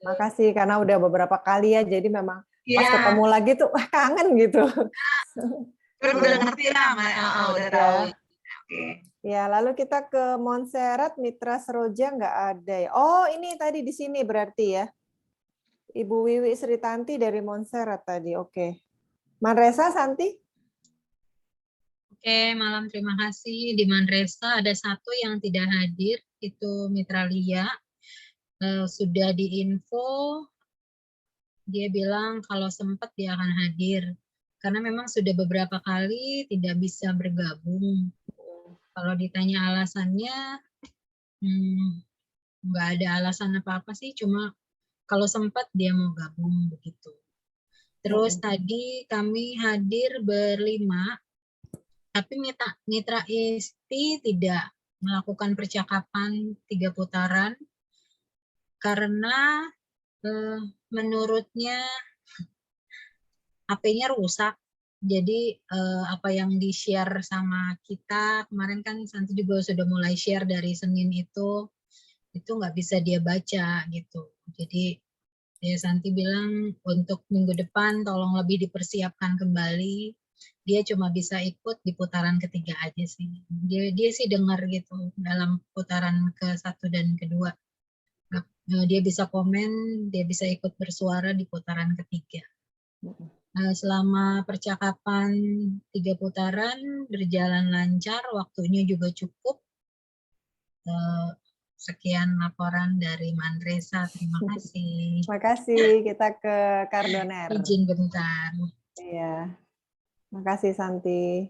Makasih karena udah beberapa kali ya, jadi memang pas Iya. ketemu lagi tuh kangen gitu. Udah ngerti lah, udah tahu. Oke. Ya, lalu kita ke Montserrat, Mitra Seroja nggak ada ya. Oh, ini tadi di sini berarti ya. Ibu Wiwi Sritanti dari Montserrat tadi. Oke. Manresa, Santi? Oke, malam terima kasih. Di Manresa ada 1 yang tidak hadir, itu Mitra Lia. Sudah diinfo, dia bilang kalau sempat dia akan hadir. Karena memang sudah beberapa kali tidak bisa bergabung. Kalau ditanya alasannya, nggak ada alasan apa-apa sih, cuma kalau sempat dia mau gabung begitu. Terus tadi kami hadir ber-5, tapi Mitra Isti tidak melakukan percakapan 3 putaran karena menurutnya HP-nya rusak. Jadi apa yang di-share sama kita kemarin kan Santi juga sudah mulai share dari Senin itu nggak bisa dia baca gitu. Jadi ya Santi bilang untuk minggu depan tolong lebih dipersiapkan kembali. Dia cuma bisa ikut di putaran ketiga aja sih. Dia sih dengar gitu dalam putaran ke-1 dan kedua. Dia bisa komen, dia bisa ikut bersuara di putaran ketiga. Selama percakapan 3 putaran berjalan lancar, waktunya juga cukup. Sekian laporan dari Manresa, terima kasih. Terima kasih, kita ke Cardoner. Izin bentar. Iya, makasih Santi.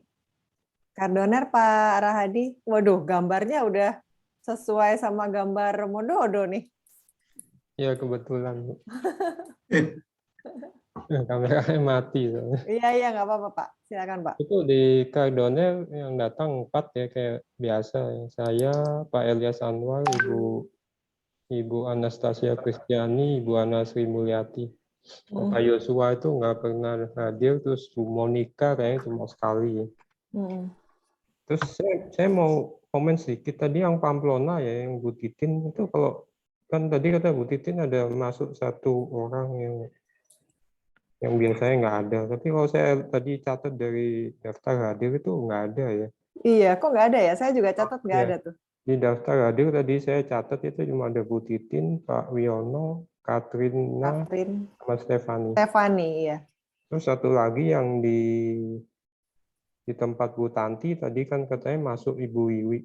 Cardoner Pak Rahadi, waduh gambarnya udah sesuai sama gambar Mododo nih. Ya kebetulan. Kameranya mati. Iya, nggak apa-apa Pak. Silakan Pak. Itu di Cardoner yang datang 4 ya kayak biasa. Saya, Pak Elias Anwar, Ibu Anastasia Kristiani, Ibu Ana Sri Mulyati. Pak Yosua itu nggak pernah hadir, terus Bu Monica kayaknya cuma sekali. Terus saya mau komen sedikit tadi yang Pamplona ya, yang Bu Titin itu kalau kan tadi kata Bu Titin ada masuk 1 orang yang biasanya nggak ada. Tapi kalau saya tadi catat dari daftar hadir itu nggak ada ya. Iya, kok nggak ada ya? Saya juga catat nggak ada tuh. Di daftar hadir tadi saya catat itu cuma ada Bu Titin, Pak Wiono, Katrina, sama Stefani. Stefani, iya. Terus 1 lagi yang di tempat Bu Tanti tadi kan katanya masuk Ibu Wiwi.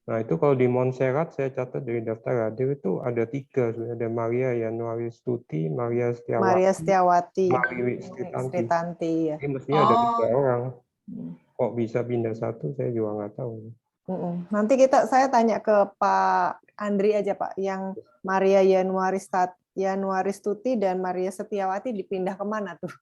Nah itu kalau di Montserrat saya catat dari daftar hadir itu ada 3, ada Maria Yanuaristuti, Maria Setiawati, Wiwi Sritanti. Ya. Ini mestinya ada 3 orang. Kok bisa pindah 1? Saya juga nggak tahu. Nanti saya tanya ke Pak Andri aja Pak, yang Maria Yanuaristuti dan Maria Setiawati dipindah kemana tuh?